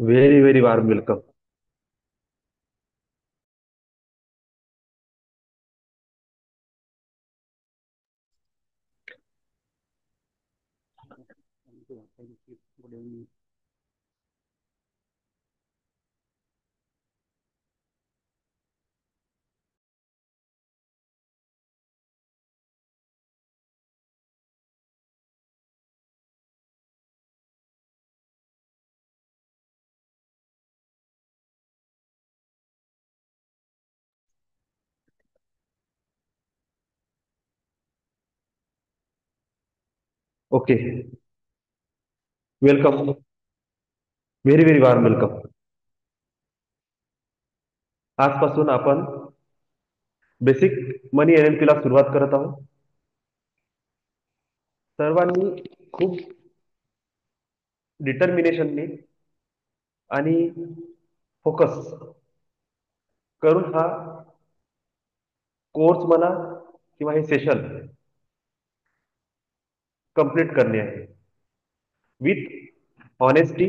Very very warm welcome. Okay. Welcome. Very very warm welcome. आजपासून आपण basic मनी NLP ला सुरुवात करत आहोत. सर्वांनी खूप डिटर्मिनेशननी आणि फोकस करून हा कोर्स म्हणा किंवा हे सेशन कंप्लीट करणे आहे. With honesty.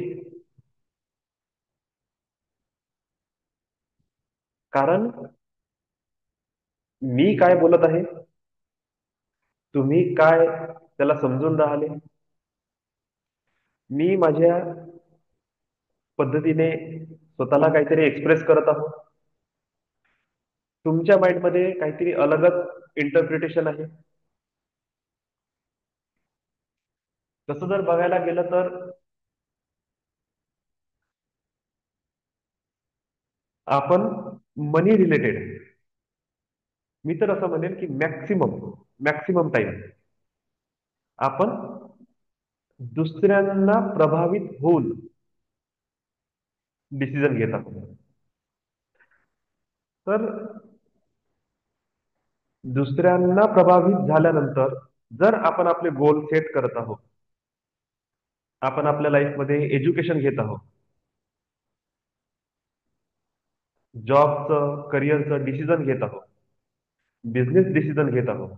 कारण मी काय बोलत आहे, तुम्ही काय त्याला समजून राहिले, मी माझ्या पद्धतीने स्वतःला काहीतरी एक्सप्रेस करत आहोत. तुमच्या माइंडमध्ये काहीतरी अलगच इंटरप्रिटेशन आहे. तसं जर बघायला गेलं तर आपण मनी रिलेटेड, मी तर असं म्हणेन की मॅक्सिमम मॅक्सिमम टाइम आपण दुसऱ्यांना प्रभावित होऊन डिसिजन घेत आहोत. तर दुसऱ्यांना प्रभावित झाल्यानंतर जर आपण आपले गोल सेट करत आहोत, आपण आपल्या लाईफमध्ये एज्युकेशन घेत आहोत, जॉबचं करिअरचं डिसिजन घेत आहोत, बिझनेस डिसिजन घेत आहोत,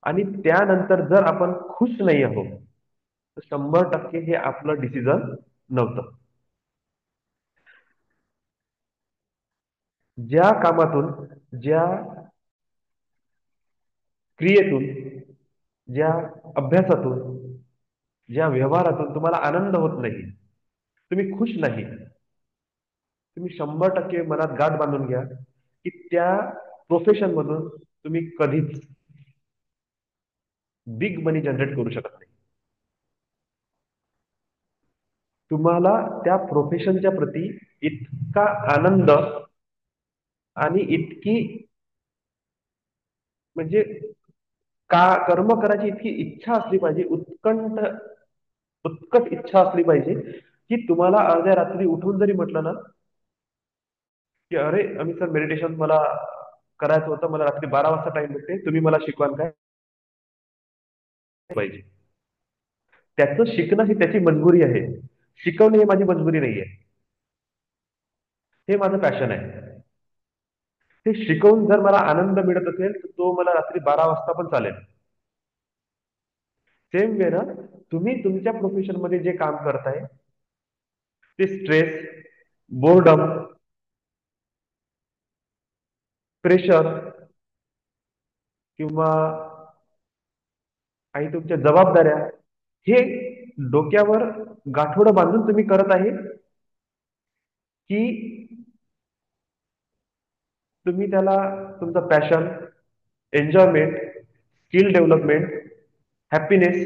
आणि त्यानंतर जर आपण खुश नाही आहोत, तर 100% हे आपलं डिसिजन नव्हतं. ज्या कामातून, ज्या क्रियेतून, ज्या अभ्यासातून, ज्या व्यवहारातून तुम्हाला आनंद होत नाही, तुम्ही खुश नाही, तुम्ही 100% मनात गाठ बांधून घ्या की त्या प्रोफेशन मधून तुम्ही कधीच बिग मनी जनरेट करू शकत नाही. तुम्हाला त्या प्रोफेशनच्या प्रती इतका आनंद आणि इतकी, म्हणजे का कर्म करायची इतकी इच्छा असली पाहिजे, उत्कट इच्छा असली पाहिजे, की तुम्हाला अर्ध्या रात्री उठून जरी म्हटलं ना की अरे अमित सर, मेडिटेशन मला करायचं होतं, मला रात्री 12 वाजता टाइम भेटते, तुम्ही मला शिकवाल काय, पाहिजे. त्याचं शिकणं ही त्याची मजबुरी आहे, शिकवणे हे माझी मजबुरी नाहीये, हे माझं पॅशन आहे. ते शिकवून जर मला आनंद मिळत असेल तर तो मला रात्री 12 वाजता पण चालेल. सेम वे ना, तुम्ही तुमच्या प्रोफेशन मध्ये जे काम करताय ते स्ट्रेस, बोर्डम, प्रेशर किंवा काही तुमच्या जबाबदाऱ्या, हे डोक्यावर गाठोडं बांधून तुम्ही करत आहे की तुम्ही त्याला तुमचं passion, enjoyment, skill development, happiness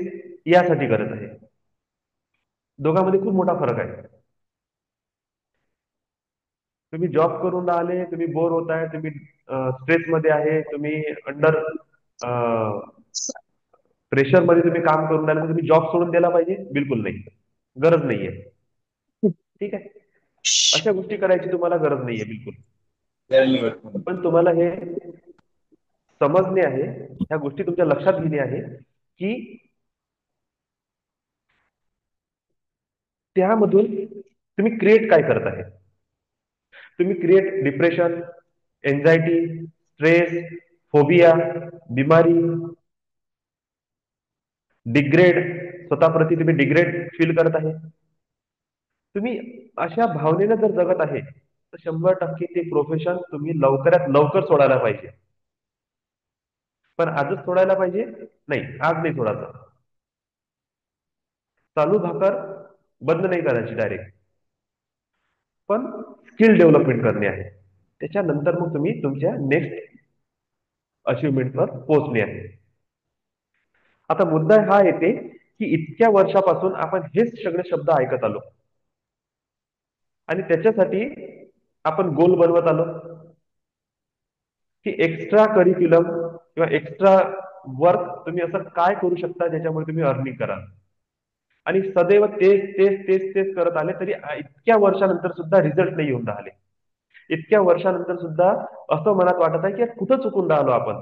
यासाठी करत आहे. दोघांमध्ये खूप मोठा फरक आहे. तुम्ही जॉब करून आले, तुम्ही बोर होत आहे, तुम्ही स्ट्रेस मध्ये आहे, तुम्ही अंडर प्रेशर मध्ये तुम्ही काम करून राहिले, तुम्ही जॉब सोडून द्यायला पाहिजे? बिलकुल नाही, गरज नाहीये. ठीक आहे, अशा गोष्टी करायची तुम्हाला गरज नाहीये बिलकुल. पण तुम्हाला हे समजणे आहे, ह्या गोष्टी तुमच्या लक्षात घेणे आहे की त्यामधून तुम्ही क्रिएट काय करत आहे. तुम्ही create depression, anxiety, stress, phobia, बिमारी, डिग्रेड, स्वतःप्रती तुम्ही डिग्रेड फील करत आहे. तुम्ही अशा भावनेनं जर जगत आहे तर 100% ते प्रोफेशन तुम्ही लवकरात लवकर सोडायला पाहिजे. पण आजच सोडायला पाहिजे नाही, आज नाही सोडायचं. चालू भाकर बंद नाही करायची डायरेक्ट, पण स्किल डेव्हलपमेंट करणे आहे. त्याच्यानंतर मग तुम्ही तुमच्या नेक्स्ट अचिव्हमेंटवर पोहोचणे आहे. आता मुद्दा हा येते की इतक्या वर्षापासून आपण हेच सगळे शब्द ऐकत आलो आणि त्याच्यासाठी आपण गोल बनवत आलो की एक्स्ट्रा करिक्युलम किंवा एक्स्ट्रा वर्क तुम्ही असं काय करू शकता ज्याच्यामुळे तुम्ही अर्निंग कराल. आणि सदैव तेच तेच तेच तेच करत आले तरी इतक्या वर्षानंतर सुद्धा रिझल्ट नाही येऊन राहिले. इतक्या वर्षानंतर सुद्धा असं मनात वाटत आहे की यार कुठं चुकून राहिलो आपण.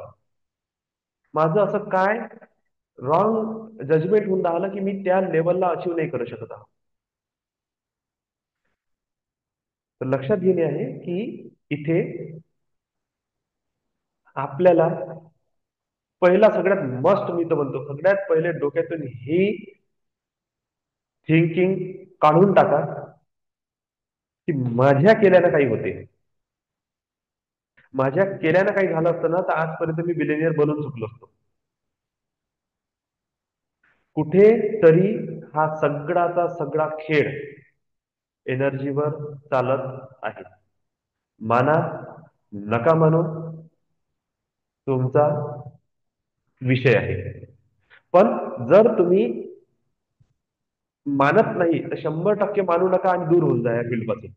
माझं असं काय रॉंग जजमेंट होऊन राहिलं की मी त्या लेवलला अचीव नाही करू शकत आहोत. तर लक्षात घेणे आहे की इथे आपल्याला पहिला सगळ्यात मस्ट मी तर म्हणतो सगळ्यात पहिले डोक्यातून ही थिंकिंग काढून टाका की माझ्या केल्यानं काही होते. माझ्या केल्यानं काही झालं असतं ना तर आजपर्यंत मी बिलिनियर बनून चुकलो असतो. कुठे तरी हा सगळाचा सगळा खेळ एनर्जीवर चालत आहे. माना नका म्हणून तुमचा विषय आहे. पण जर तुम्ही मानत नाही तर 100% मानू नका आणि दूर होऊन जा या फील्ड पासून.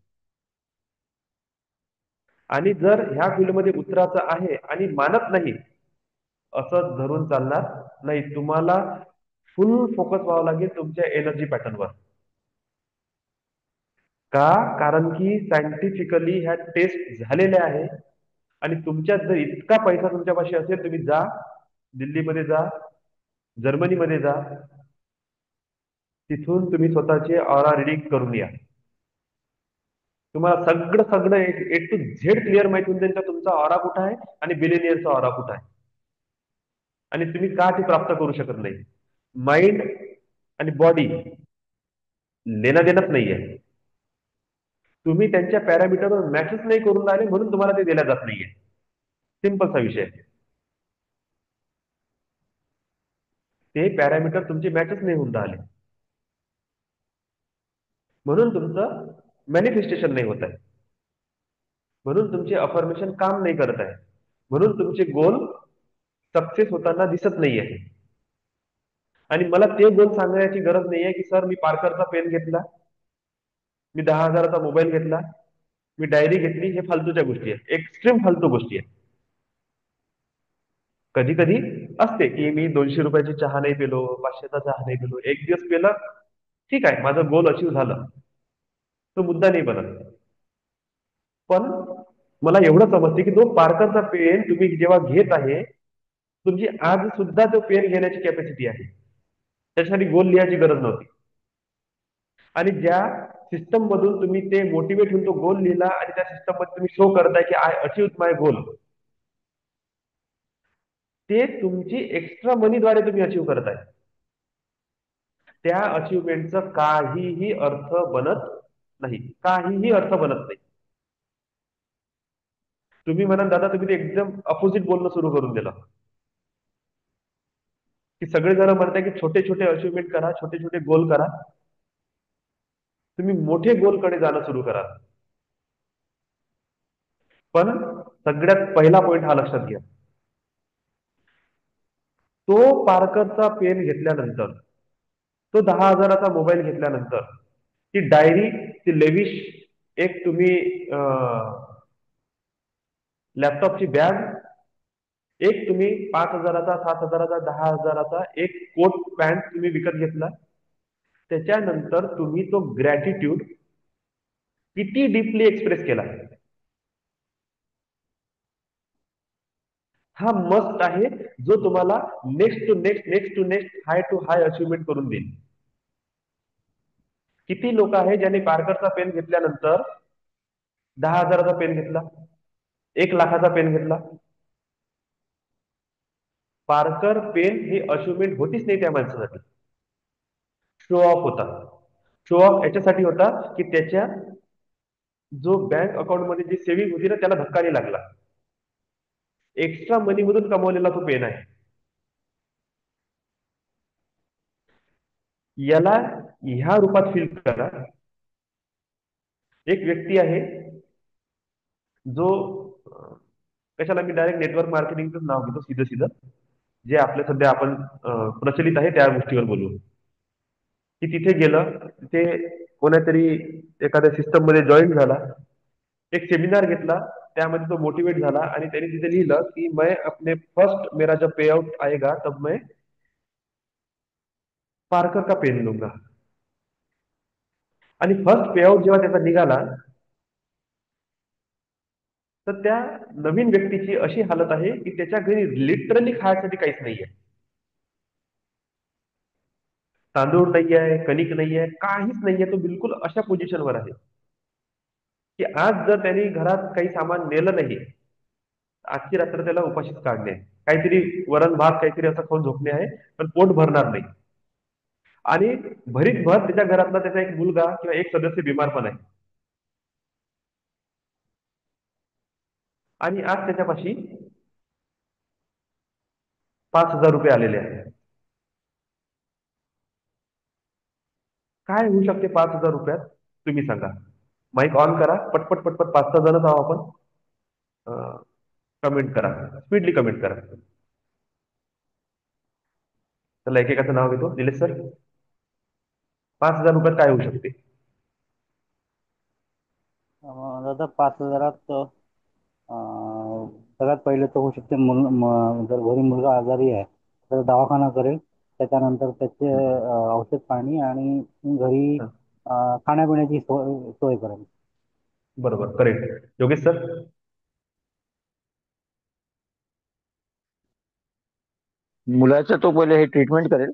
आणि जर ह्या फील्डमध्ये उतरायचं आहे आणि मानत नाही असं धरून चालणार नाही. तुम्हाला फुल फोकस व्हावं लागेल तुमच्या एनर्जी पॅटर्नवर. का? कारण की सायंटिफिकली ह्या टेस्ट झालेल्या आहे आणि तुमच्यात जर इतका पैसा तुमच्यापाशी असेल तुम्ही जा, दिल्लीमध्ये जा, जर्मनीमध्ये जा, तिथून तुम्ही स्वतःचे ऑरा रिडिंग करून या. तुम्हाला सगळं सगळं ए टू झेड क्लिअर माहिती होऊन जाईल का तुमचा ऑरा कुठं आहे आणि बिलिनियरचा ऑरा कुठं आहे आणि तुम्ही का ते प्राप्त करू शकत नाही. माइंड आणि बॉडी लेना देणंच नाहीये. तुम्ही त्यांच्या पॅरामीटरवर मॅचच नाही करून राहिले म्हणून तुम्हाला ते दिल्या जात नाहीये. सिंपलचा विषय. ते पॅरामीटर तुमचे मॅचच नाही होऊन राहिले म्हणून तुमचं मॅनिफेस्टेशन नाही होत आहे. म्हणून तुमचे अफर्मेशन काम नाही करत आहे. म्हणून तुमचे गोल सक्सेस होताना दिसत नाहीये. आणि मला ते गोल सांगण्याची गरज नाहीये की सर मी पार्करचा पेन घेतला, मी 10,000चा मोबाईल घेतला, मी डायरी घेतली. हे फालतूच्या गोष्टी आहेत, एक्स्ट्रीम फालतू गोष्टी आहेत. कधी कधी असते की मी 200 रुपयाची चहा नाही पिलो, 500चा चहा नाही पिलो, एक दिवस पेलं, ठीक आहे, माझं गोल अचीव झालं, तो मुद्दा नाही बनत. पण मला एवढं समजते की तो पार्करचा पेन तुम्ही जेव्हा घेत आहे तुमची आज सुद्धा तो पेन घेण्याची कॅपॅसिटी आहे. त्याच्यासाठी गोल लिहायची गरज नव्हती. आणि ज्या सिस्टम मधून तुम्ही ते मोटिवेट होऊन तो गोल लिहिला आणि त्या सिस्टम मध्ये तुम्ही शो करताय की आय अचीव माय गोल, ते तुमची एक्स्ट्रा मनीद्वारे तुम्ही अचीव करताय. त्या अचिव्हमेंटचा काहीही अर्थ बनत नाही. काहीही अर्थ बनत नाही. तुम्ही म्हणाल दादा तुम्ही ते एकदम अपोजिट बोलणं सुरू करून दिलं की सगळेजण म्हणताय की छोटे छोटे अचिव्हमेंट करा, छोटे छोटे गोल करा, तुम्ही मोठे गोलकडे जाणं सुरू करा. पण सगळ्यात पहिला पॉइंट हा लक्षात घ्या. तो पार्करचा पेन घेतल्यानंतर, तो 10,000चा मोबाईल घेतल्यानंतर, ती डायरी, ती लेविश एक तुम्ही लॅपटॉपची बॅग, एक तुम्ही 5,000चा, 7,000चा, 10,000चा एक कोट पॅन्ट तुम्ही विकत घेतला. त्याच्यानंतर तुम्ही तो ग्रॅटिट्यूड किती डीपली एक्सप्रेस केला, हा मस्ट आहे जो तुम्हाला next to next, next to next, high to high achievement करून देईल. किती लोक आहे ज्यांनी पार्करचा पेन घेतल्यानंतर 10,000चा पेन घेतला, 1,00,000चा पेन घेतला. पार्कर पेन ही अचिव्हमेंट होतीच नाही त्या माणसासाठी, शो ऑफ होता. शो ऑफ याच्यासाठी होता की त्याच्या जो बँक अकाउंट मध्ये जी सेव्हिंग होती ना त्याला धक्का नाही लागला. एक्स्ट्रा मनी मधून कमवलेला तो पेन आहे. याला ह्या रूपात फील करा. एक व्यक्ती आहे जो कशाला मी डायरेक्ट नेटवर्क मार्केटिंगचं नाव घेतो सीधं सीधं, जे आपल्या सध्या आपण प्रचलित आहे त्या गोष्टीवर बोलू. की तिथे गेलं, तिथे कोणातरी एखाद्या सिस्टम मध्ये जॉईन झाला, एक सेमिनार घेतला, त्यामध्ये तो मोटिवेट झाला आणि त्यांनी तिथे लिहिलं की मैं अपने फर्स्ट मेरा जब पे आउट आएगा तब मैं पार्कर का पेन लूंगा. आणि फर्स्ट पे आउट जेव्हा त्याचा निघाला, तर त्या नवीन व्यक्तीची अशी हालत आहे की त्याच्या घरी लिटरली खाण्यासाठी काहीच नाहीये. तांदूळ नाहीये, कणिक नाहीये, काहीच नाहीये. तो बिलकुल अशा पोझिशनवर आहे की आज जर त्यांनी घरात काही सामान नेलं नाही, आजची रात्र त्याला उपाशीच काढणे आहे. काहीतरी वरण भात काहीतरी असं खाऊन झोपणे आहे, पण पोट भरणार नाही. आणि भरीत भर त्याच्या घरातला त्याचा एक मुलगा किंवा एक सदस्य बिमार पण आहे. आणि आज त्याच्यापाशी 5,000 रुपये आलेले आहेत. काय होऊ शकते 5,000 रुपयात? तुम्ही सांगा. माईक ऑन करा, पटपट पटपट 5-6 जणच आहो आपण. कमेंट करा, स्पीडली कमेंट करा. त्याला एकेकाचं नाव घेतो. निलेश सर, 5,000 रुपयात काय होऊ शकते? दादा 5,000त सगळ्यात पहिले तर होऊ शकते जर घरी मुलगा आजारी आहे तर दवाखाना करेल. त्याच्यानंतर त्याचे औषध पाणी आणि घरी हा, खाण्यापिण्याची सोय करेल. बरोबर, करेक्ट. योगेश सर? मुलाचं तो पहिले हे ट्रीटमेंट करेल,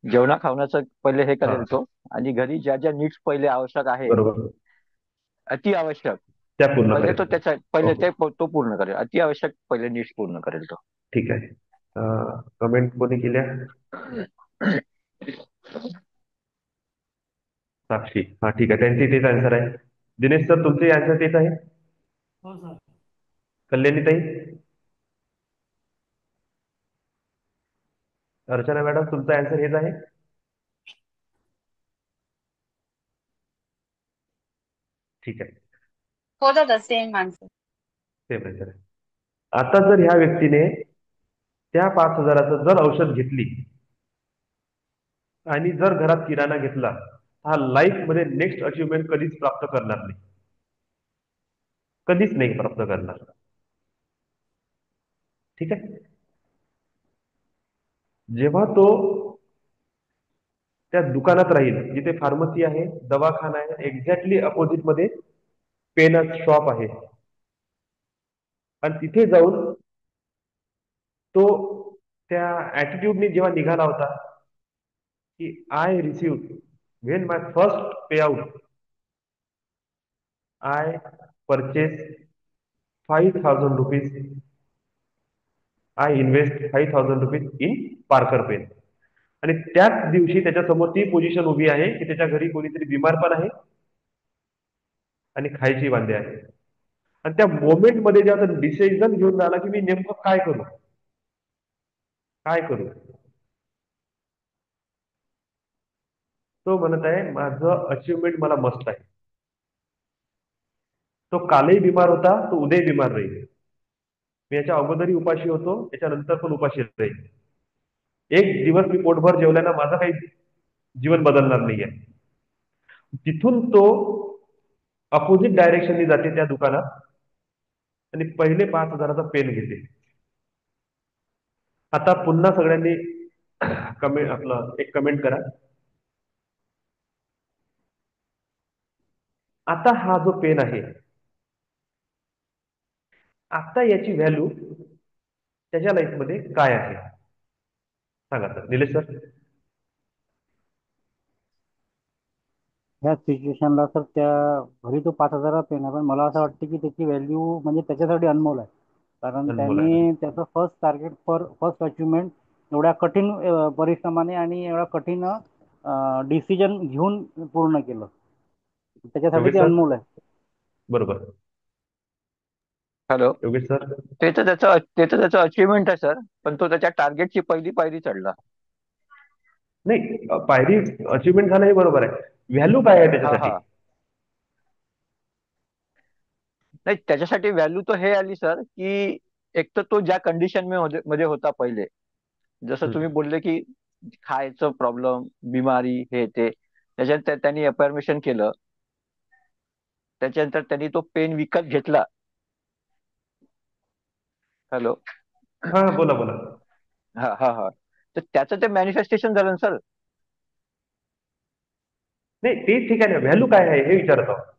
जेवणा खावण्याचं पहिले हे हा, करेल तो, आणि घरी ज्या ज्या नीड्स पहिले आवश्यक आहे, बरोबर. अति आवश्यक, त्या पूर्ण पहिले तो करेल. त्याच्या पहिले ओके, ते तो पूर्ण करेल. अति आवश्यक पहिले नीड्स पूर्ण करेल तो. ठीक आहे. कमेंट कोणी केल्या? साक्षी, हा ठीक आहे, त्यांची तेच आन्सर आहे. दिनेश सर, तुमचे आन्सर तेच आहे? हो सर. कल्याणी ताई? अर्चना मॅडम, तुमचा आन्सर हेच आहे? ठीक आहे, हो दादा, सेम आन्सर. सेम आन्सर आहे. आता जर ह्या व्यक्तीने त्या 5,000चं जर औषध घेतली आणि जर घरात किराणा घेतला, हा लाईफ मध्ये नेक्स्ट अचिव्हमेंट कधीच प्राप्त करणार नाही. कधीच नाही प्राप्त करणार. ठीक आहे. जेव्हा तो त्या दुकानात राहील जिथे फार्मसी आहे, दवाखाना आहे, एक्झॅक्टली अपोजिट मध्ये पेन शॉप आहे, आणि तिथे जाऊन तो त्या ऍटिट्यूडने जेव्हा निघाला होता की I receive when my first payout I purchase 5,000 rupees, I invest 5,000 rupees in Parker pen. आणि त्याच दिवशी त्याच्यासमोर ती पोझिशन उभी आहे की त्याच्या घरी कोणीतरी बिमार पण आहे आणि खायची वांदे आहे. आणि त्या मोमेंट मध्ये जेव्हा डिसिजन घेऊन झाला की मी नेमकं काय करू, काय करू, तो म्हणत आहे माझं अचिव्हमेंट मला मस्त आहे. तो कालही बिमार होता, तो उद्याही बिमार राहील. मी याच्या अगोदरही उपाशी होतो, याच्यानंतर पण उपाशी राहील. एक दिवस मी पोटभर जेवल्यानं माझं काही जीवन बदलणार नाहीये. तिथून तो अपोजिट डायरेक्शननी जाते त्या दुकानात आणि पहिले 5,000चा पेन घेते. आता पुन्हा सगळ्यांनी कमेंट, आपलं एक कमेंट करा. आता हा जो पेन आहे, आता याची व्हॅल्यू त्याच्या लाईफ मध्ये काय आहे सांगा सर. निलेश सर? ह्या सिच्युएशनला तर त्या घरी तो 5,000 पेन आहे, पण मला असं वाटतं की त्याची व्हॅल्यू म्हणजे त्याच्यासाठी अनमोल आहे. कारण अनमोल आहे. त्याने त्याचं first target for first achievement एवढ्या कठीण परिश्रमाने आणि एवढ्या कठीण डिसिजन घेऊन पूर्ण केलं, त्याच्यासाठी योगेश ते सर. अनमोल आहे. बरोबर. हॅलो. योगेश सर. ते तर त्याचं अचिव्हमेंट आहे सर, पण तो त्याच्या टार्गेटची पहिली पायरी चढला. नाही, पायरी अचिव्हमेंट झालं हे बरोबर आहे. व्हॅल्यू काय आहे हा त्याच्यासाठी? हा. नाही, त्याच्यासाठी व्हॅल्यू तर हे आली सर, की एक तर तो ज्या कंडिशन मध्ये होता पहिले, जसं तुम्ही हम्म. बोलले की खायचं प्रॉब्लेम, बिमारी, हे ते, त्याच्यानंतर त्यांनी अफर्मेशन केलं. त्याच्यानंतर त्यांनी तो पेन विकत घेतला. हॅलो. हा, बोला बोला. हा हा हा. तर त्याचं ते मॅनिफेस्टेशन झालं ना सर. नाही, ते ठीक आहे ना, व्हॅल्यू काय आहे हे विचारत आहोत.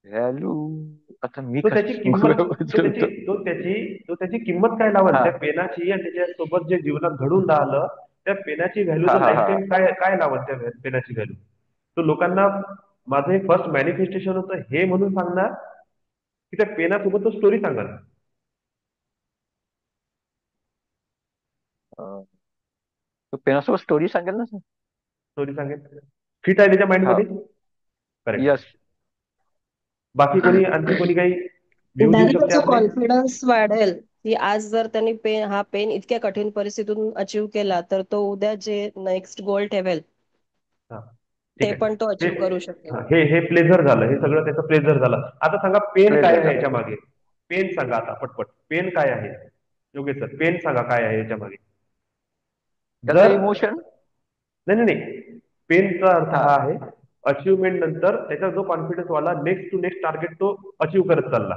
व्हॅल्यू, आता मी तो त्याची कसं किंमत, तो त्याची बोलतो. तो त्याची तो त्याची किंमत काय लावल हा त्या पेनाची, आणि त्याच्यासोबत जे जीवनात घडून राहिलं त्या पेनाची व्हॅल्यू, हा तो हा लाईफ हा. टाईम काय काय लावल त्या पेनाची व्हॅल्यू. तो लोकांना माझं हे फर्स्ट मॅनिफेस्टेशन होतं हे म्हणून सांगणार, की त्या पेनासोबत तो स्टोरी सांगणार. अं, तो पेनासोबत स्टोरी सांगेल ना सर. स्टोरी सांगेल, फिट आहे त्याच्या हा. माइंडमध्ये. करेक्ट. यस. बाकी कोणी, आणखी कोणी काही व्ह्यू देऊ त्याने शकते त्याचा आपले? कॉन्फिडन्स वाढेल की आज जर त्यांनी हा पेन इतक्या कठीण परिस्थितीतून अचीव केला, तर तो उद्या जे नेक्स्ट गोल ठेवेल हा, ते ठीक आहे. पण तो हे अचीव करू शकेल. हा, हे प्लेझर झालं, हे सगळं त्याचं प्लेझर झालं. आता सांगा पेन काय प्लेजर आहे झालं. याच्या मागे. पेन सांगा आता पटपट, पेन काय आहे? योगेश सर, पेन सांगा काय आहे याच्या मागे. त्याचं जर इमोशन. नाही नाही नाही, पेनचा अर्थ हा हा आहे अचिव्हमेंट नंतर त्याचा जो कॉन्फिडन्स वाला नेक्स्ट टू नेक्स्ट टार्गेट तो अचीव्ह करत चालला,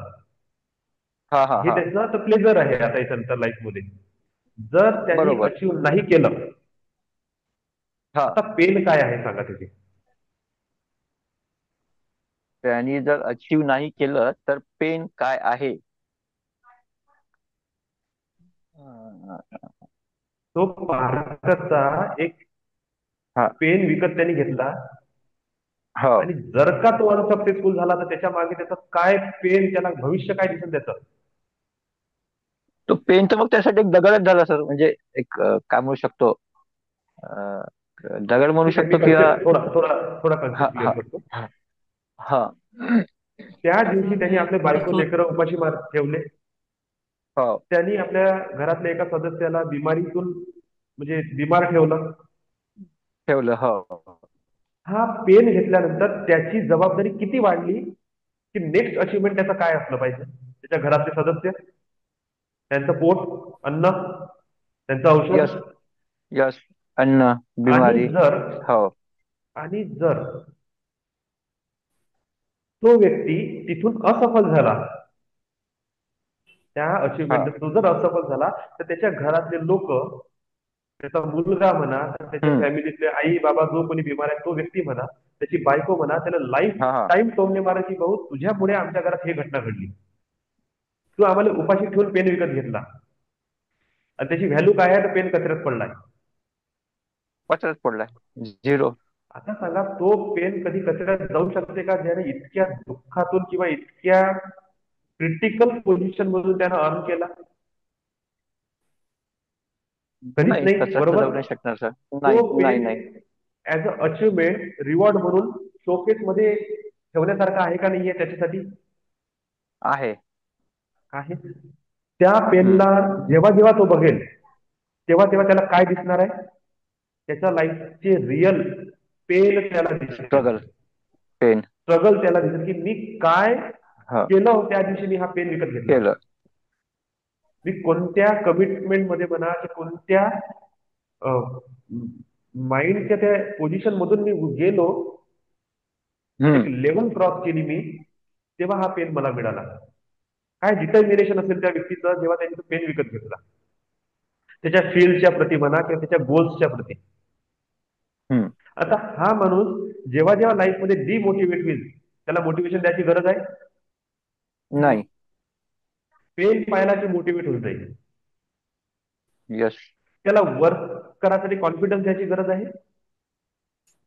हा हा हे हा. त्याचं तर प्लेझर आहे आता याच्यानंतर लाईफ मध्ये. जर त्यांनी बरोबर. अचीव्ह नाही केलं, हा. आता पेन काय आहे सांगा त्याची. त्यांनी जर अचीव नाही केलं तर पेन काय आहे. अं, तो भारताचा एक हा. पेन विकत त्यांनी घेतला, हो. आणि जर का तो अनसक्सेसफुल झाला तर त्याच्या मागे त्याचं काय पेन, त्याला भविष्य काय दिसेल त्याचं. तो पेन तर मग त्यासाठी एक दगडच झाला सर, म्हणजे एक काय म्हणू शकतो, अं, दगड म्हणू ठीक आहे, मी शकतो किंवा. कन्सेप्ट थोडा थोडा थोडा हा कन्सेप्ट क्लिअर हा करतो. हा हा. त्या दिवशी त्यांनी आपले बायको लेकरं उपाशी मार ठेवले. हो. त्यांनी आपल्या घरातल्या एका सदस्याला बिमारीतून, म्हणजे बिमार ठेवलं. ठेवलं. हो. हा पेन घेतल्यानंतर त्याची जबाबदारी किती वाढली, की नेक्स्ट अचिव्हमेंट त्याचं काय असलं पाहिजे. त्याच्या घरातले सदस्य, त्यांचं पोट, अन्न, त्यांचं औषध. यस. यस. अन्न. आणि बिमारी. जर हो. आणि जर तो व्यक्ती तिथून असफल झाला, त्या हा अचिव्हमेंट तो जर असफल झाला, तर त्याच्या घरातले लोक, त्याचा मुलगा म्हणा, तर त्याच्या हम्म. फॅमिलीतले आई बाबा जो कोणी बिमार आहे तो व्यक्ती म्हणा, त्याची बायको म्हणा, त्याला लाईफ हा हा. टाईम टोमणे मारा की भाऊ तुझ्यामुळे आमच्या घरात हे घटना घडली, तू आम्हाला उपाशी ठेवून पेन विकत घेतला, आणि त्याची व्हॅल्यू काय आहे, तर पेन कचऱ्यात पडलाय. पचरच पडलाय. झिरो. आता सांगा, तो पेन कधी कचऱ्यात जाऊ शकते का, ज्याने इतक्या दुःखातून किंवा इतक्या क्रिटिकल पोझिशन मधून त्यानं अर्न केला? कधीच नाही, नाही, कचरत तर बरोबर. जाऊ नाही शकणार सर. तो नाही नाही पेन नाही. ऍज अ अचिव्हमेंट रिवॉर्ड म्हणून शोकेस मध्ये ठेवण्यासारखा आहे का नाहीये त्याच्यासाठी? आहे. आहे. त्या हम्म. पेनला जेव्हा जेव्हा तो बघेल, तेव्हा तेव्हा त्याला काय दिसणार आहे, त्याच्या लाईफचे रिअल पेन त्याला दिसेल. स्ट्रगल. पेन. स्ट्रगल त्याला दिसेल, की मी काय हा. केलं हो त्या दिवशी मी हा पेन विकत घेतला. केलं. मी कोणत्या कमिटमेंट मध्ये म्हणा, की कोणत्या माइंडच्या त्या पोझिशन मधून मी गेलो, एक हम्म. लेवल क्रॉस केली मी, तेव्हा हा पेन मला मिळाला. काय डिटर्मिनेशन असेल त्या व्यक्तीचं, जेव्हा त्यांनी तो पेन विकत घेतला, त्याच्या फील्डच्या प्रती म्हणा किंवा त्याच्या गोल्सच्या प्रती. हम्म. आता हा माणूस जेव्हा जेव्हा लाईफ मध्ये डिमोटिवेट होईल, त्याला मोटिवेशन द्यायची गरज आहे? नाही. पेन पाहिला की मोटिवेट होऊन जाईल. यस. त्याला वर्क करायसाठी कॉन्फिडन्स द्यायची गरज आहे?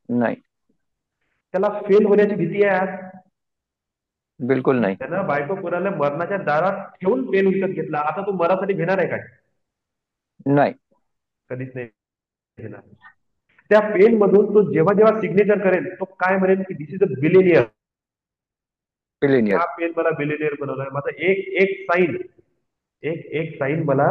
नाही. त्याला फेल होण्याची भीती आहे आज? बिलकुल नाही. त्यानं बायको पोराला मरणाच्या दारात ठेवून पेन विकत घेतला, आता तो मरासाठी घेणार आहे काय? नाही. कधीच नाही. घेणार. त्या पेन मधून तो जेव्हा जेव्हा सिग्नेचर करेल तो काय म्हणेल की दिस इज अ बिलिनियर. बिलिनियर. हा पेन मला बिलिनियर बनवलाय. माझा एक एक साईन, एक एक साईन मला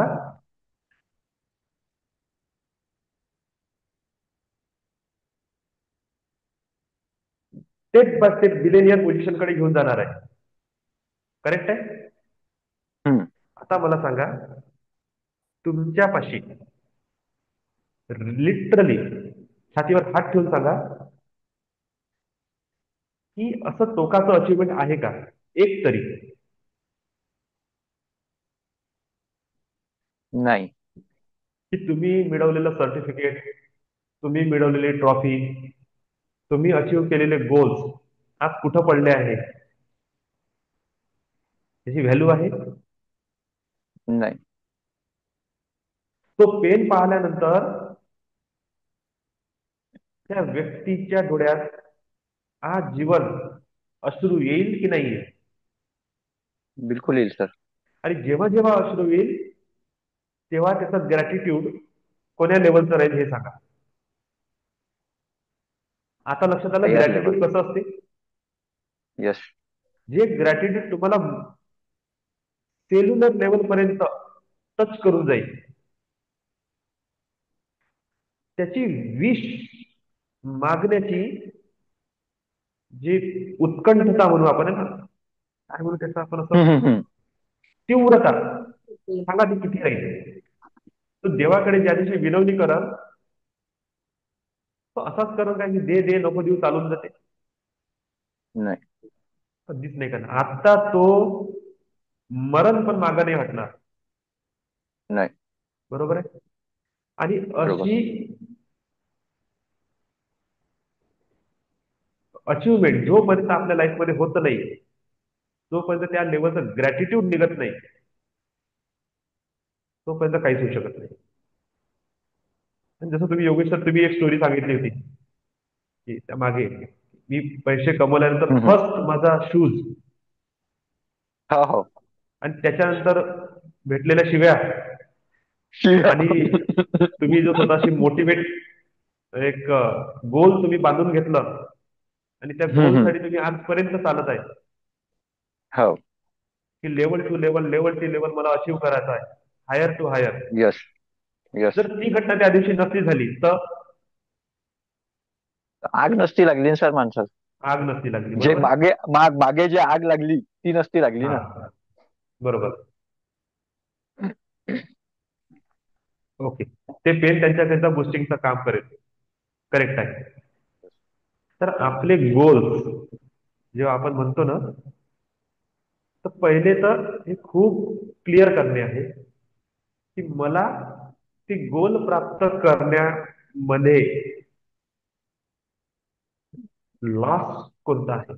step by step billionaire position कडे घेऊन जाणार आहे. करेक्ट आहे. हम्म. आता मला सांगा, तुमच्यापाशी लिटरली छातीवर हात ठेवून सांगा की असं टोकाचं अचिव्हमेंट आहे का एक तरी. नाही. की तुम्ही मिळवलेलं सर्टिफिकेट, तुम्ही मिळवलेली ट्रॉफी, तुम्ही अचीव्ह केलेले गोल्स आज कुठं पडले आहे, त्याची व्हॅल्यू आहे. नाही. तो पेन पाहिल्यानंतर त्या व्यक्तीच्या डोळ्यात आज जीवन अश्रू येईल की नाही येईल. बिलकुल येईल सर. आणि जेव्हा जेव्हा अश्रू येईल तेव्हा त्याचा ग्रॅटिट्यूड कोण्या लेवलचं राहील हे सांगा. आता लक्षात आलं हायर लेवल. ग्रॅटिट्यूड कसं असते. यस. जे ग्रॅटिट्यूड तुम्हाला सेल्युलर लेवल पर्यंत टच करून जाईल, त्याची विश मागण्याची जी उत्कंठता म्हणू आपण आहे ना, काय म्हणू त्याचा आपण असं, तीव्रता सांगा ती किती राहील. तो देवाकडे ज्या दिवशी विनवणी करल तो असाच करल काय की दे दे नको देऊ चालून जाते. नाही. कधीच नाही करणार. आता तो मरण पण मागं नाही हटणार. नाही. बरोबर आहे. आणि बरोबर. अशी अचिव्हमेंट जोपर्यंत आपल्या लाईफमध्ये होत नाही, जोपर्यंत त्या लेवलचं ग्रॅटिट्यूड निघत नाही, तोपर्यंत काहीच होऊ शकत नाही. आणि जसं तुम्ही योगेश सर तुम्ही एक स्टोरी सांगितली होती की त्या मागे मी पैसे कमवल्यानंतर फर्स्ट माझा शूज, हो हो. आणि त्याच्यानंतर भेटलेल्या शिव्या, आणि तुम्ही जो स्वतःशी मोटिवेट एक गोल तुम्ही बांधून घेतलं आणि त्या गोलसाठी तुम्ही आजपर्यंत चालत आहे हो. की level to level, level to level मला अचीव्ह करायचं आहे, higher to higher. Yes. Yes. जर ती घटना त्या दिवशी नसती झाली तर आग नसती लागली ना सर माणसाला. आग नसती लागली. जे बरोबर. मागे जे आग लागली ती नसती लागली ना. हा बरोबर. ओके. ते पेन त्यांच्याकरिता बुस्टिंगचं काम करेल. करेक्ट आहे. तर आपले गोल्स जेव्हा आपण म्हणतो ना, तर पहिले तर हे खूप क्लिअर करणे आहे की मला ती गोल प्राप्त करण्यामध्ये लॉस कोणता आहे.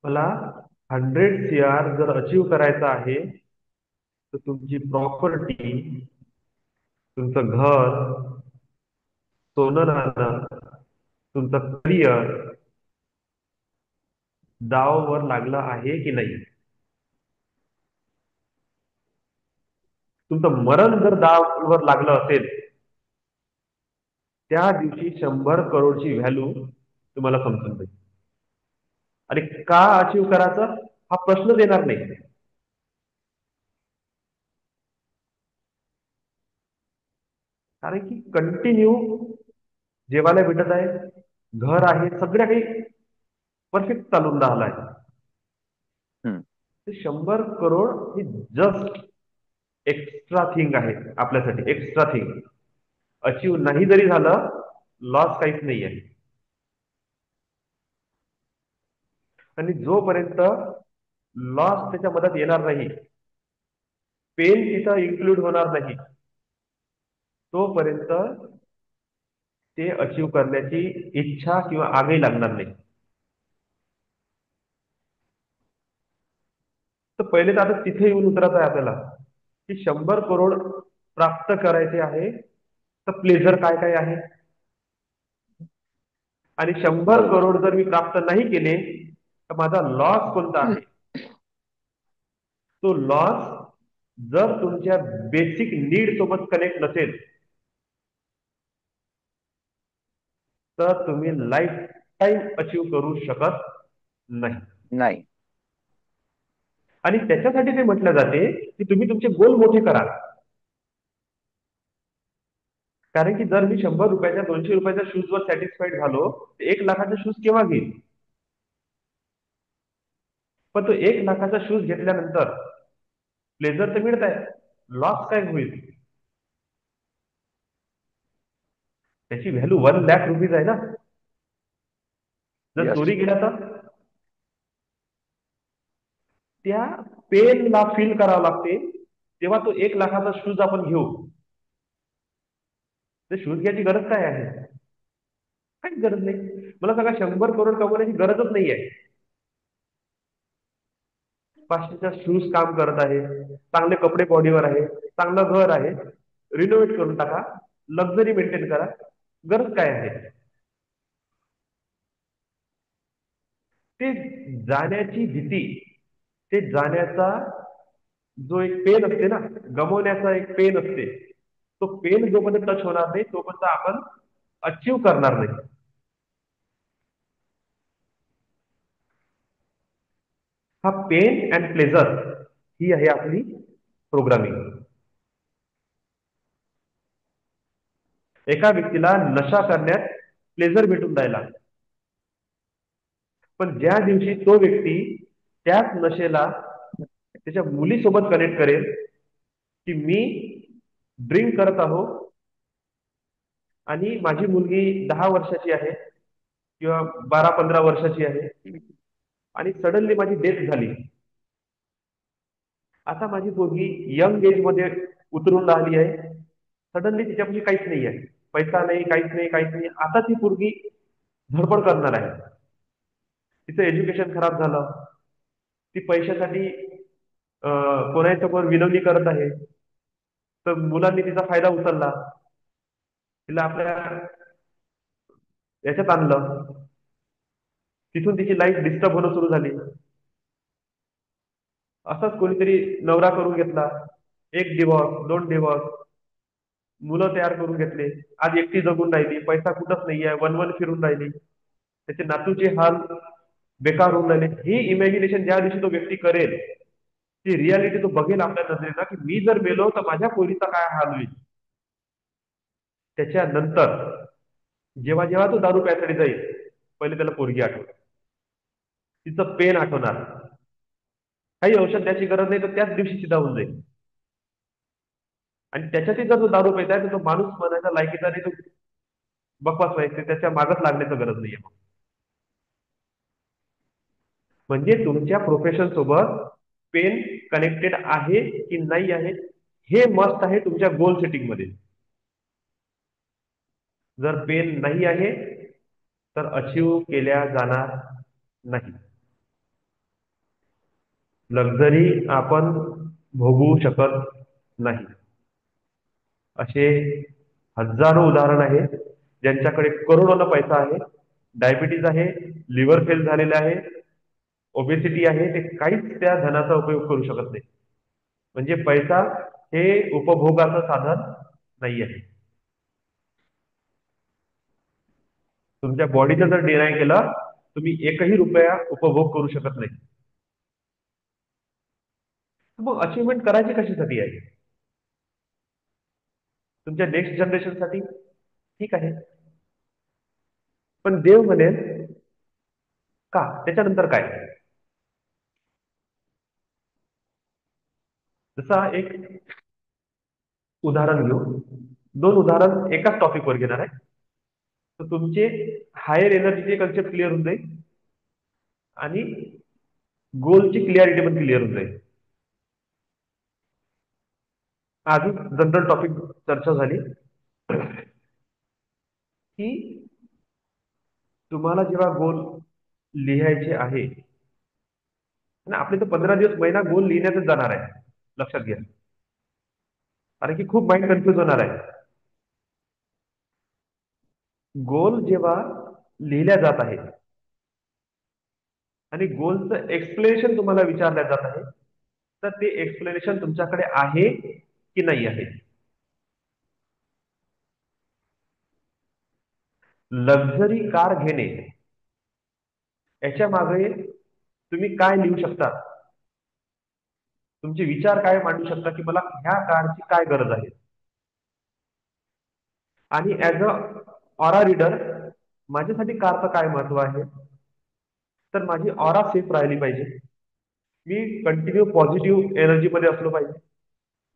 मला 100 CR जर अचीव्ह करायचा आहे तर तुमची प्रॉपर्टी, तुमचं घर, सोनं नाणं, तुमचं करिअर दावावर लागलं आहे की नाही. तुमचं मरण जर दावावर लागलं असेल त्या दिवशी 100 करोडची व्हॅल्यू तुम्हाला समजून जाईल. आणि का अचीव्ह करायचं हा प्रश्नच येणार नाही. कारण की कंटिन्यू जेवायला भेटत आहे, घर आहे, सगळ्या काही परफेक्ट चालून राहिलं आहे. ते 100 करोड ही जस्ट एक्स्ट्रा थिंग आहे आपल्यासाठी, एक्स्ट्रा थिंग. अचीव्ह नाही जरी झालं लॉस काहीच नाही आहे. आणि जोपर्यंत लॉस त्याच्या मदत येणार नाही, पेन तिथं इन्क्लूड होणार नाही, तोपर्यंत ते अचीव्ह करण्याची इच्छा किंवा आगही लागणार नाही. तर पहिले तर आता तिथे येऊन उतरायचं आहे आपल्याला की 100 करोड प्राप्त करायचे आहे तर प्लेझर काय काय आहे. आणि 100 करोड जर मी प्राप्त नाही केले तर माझा लॉस कोणता आहे. तो लॉस जर तुमच्या बेसिक नीड सोबत कनेक्ट नसेल तर तुम्ही लाईफ टाईम अचीव करू शकत नाही. नाही. आणि त्याच्यासाठी ते म्हटलं जाते की तुम्ही तुमचे गोल मोठे करा. कारण की जर मी 100 रुपयाच्या 200 रुपयाच्या शूज वर सॅटिस्फाईड झालो, 1 लाखाचा शूज केव्हा घेईल? पण तो 1 लाखाचा शूज घेतल्यानंतर प्लेजर तर मिळत आहे, लॉस काय होईल? त्याची व्हॅल्यू 1 लाख रुपीज आहे ना. जर Yes. चोरी गेला तर त्या पेनला फील करावं लागते, तेव्हा तो 1 लाखाचा शूज आपण घेऊ. ते शूज घ्यायची गरज काय आहे? काहीच गरज नाही. मला सांगा, 100 करोड कमवण्याची गरजच नाही आहे. 500चा शूज काम करत आहे, चांगले कपडे बॉडीवर आहे, चांगलं घर आहे, रिनोव्हेट करून टाका, लक्झरी मेंटेन करा. गरज काय आहे? ते जाण्याची भीती, ते जाण्याचा जो एक पेन असते ना, गमवण्याचा एक पेन असते, तो पेन जोपर्यंत टच होणार नाही तोपर्यंत आपण अचीव करणार नाही. हा पेन अँड प्लेजर ही आहे आपली प्रोग्रामिंग. एका व्यक्तीला नशा करण्यात प्लेजर भेटून राहिला, पण ज्या दिवशी तो व्यक्ती त्याच नशेला त्याच्या मुलीसोबत कनेक्ट करेल की मी ड्रिंक करत आहो आणि माझी मुलगी 10 वर्षाची आहे किंवा 12-15 वर्षाची आहे आणि सडनली माझी डेथ झाली, आता माझी मुलगी यंग एज मध्ये उतरून राहिली आहे, सडनली तिच्यापाशी काहीच नाही आहे, पैसा नाही, काहीच नाही, काहीच नाही. आता ती पोरगी धडपड करणार आहे, तिचं एज्युकेशन खराब झालं, ती पैशासाठी कोणाच्या विनवणी करत आहे, तर मुलांनी तिचा फायदा उचलला, तिला आपल्या याच्यात आणलं, तिथून तिची लाईफ डिस्टर्ब होणं सुरू झाली. असंच कोणीतरी नवरा करून घेतला, 1 डिवॉर्स, 2 डिवॉर्स, मुलं तयार करून घेतले, आज एकटी जगून राहिली, पैसा कुठंच नाहीये, वनवन फिरून राहिली, त्याचे नातूचे हाल बेकार होऊन राहिले. ही इमॅजिनेशन ज्या दिवशी तो व्यक्ती करेल, ती रियालिटी तो बघेल आपल्या नजरेला की मी जर मेलो तर माझ्या पोरीचा काय हाल होईल. त्याच्यानंतर जेव्हा जेव्हा तो दारू प्यायसाठी जाईल, पहिले त्याला पोरगी आठवणार, तिचं पेन आठवणार, काही औषध द्यायची गरज नाही, तर त्याच दिवशी सीधा होऊन जाईल. आणि त्याच्यातही जर तो दारू पेताय तर तो माणूस म्हणायचा लायकीचा नाही, तो बकवास व्हायचे, त्याच्या मागच लागण्याची गरज नाहीये. म्हणजे तुमच्या प्रोफेशन सोबत पेन कनेक्टेड आहे की नाही आहे हे मस्ट आहे तुमच्या गोल सेटिंग मध्ये. जर पेन नाही आहे तर अचीव केल्या जाणार नाही. लक्झरी आपण भोगू शकत नाही. असे हजारो उदाहरण आहे ज्यांच्याकडे करोडोला पैसा आहे, डायबिटीज आहे, लिव्हर फेल झालेले आहे, ओबेसिटी आहे, ते काहीच त्या धनाचा उपयोग करू शकत नाही. म्हणजे पैसा हे उपभोगाचं साधन नाही आहे. तुमच्या बॉडीचं जर डिनाय केलं, तुम्ही 1 रुपया उपभोग करू शकत नाही. मग अचिव्हमेंट करायची कशासाठी आहे? तुमच्या नेक्स्ट जनरेशनसाठी, ठीक आहे, पण देव म्हणेल का त्याच्यानंतर काय? जसा एक उदाहरण घेऊ, 2 उदाहरण एकाच टॉपिकवर घेणार आहे, तर तुमचे हायर एनर्जीचे कन्सेप्ट क्लिअर होऊन जाईल आणि गोलची क्लिअरिटी पण क्लिअर होऊन जाईल. आधी जनरल टॉपिक चर्चा झाली की तुम्हाला जेव्हा गोल लिहायचे आहे, आणि आपले तर 15 दिवस महिना गोल लिहिण्यातच जाणार आहे, लक्षात घ्या, कारण की खूप माइंड कन्फ्युज होणार आहे. गोल जेव्हा लिहिल्या जात आहे आणि गोलचं एक्सप्लेनेशन तुम्हाला विचारल्या जात आहे, तर ते एक्सप्लेनेशन तुमच्याकडे आहे की नाही आहे. लक्झरी कार घेणे याच्या मागे तुम्ही काय लिहू शकता, तुमचे विचार काय मांडू शकता की मला ह्या कारची काय गरज आहे. आणि ऍज अ ऑरा रीडर माझ्यासाठी कारचं काय महत्व आहे, तर माझी ऑरा सेफ राहिली पाहिजे, मी कंटिन्यू पॉझिटिव्ह एनर्जीमध्ये असलो पाहिजे,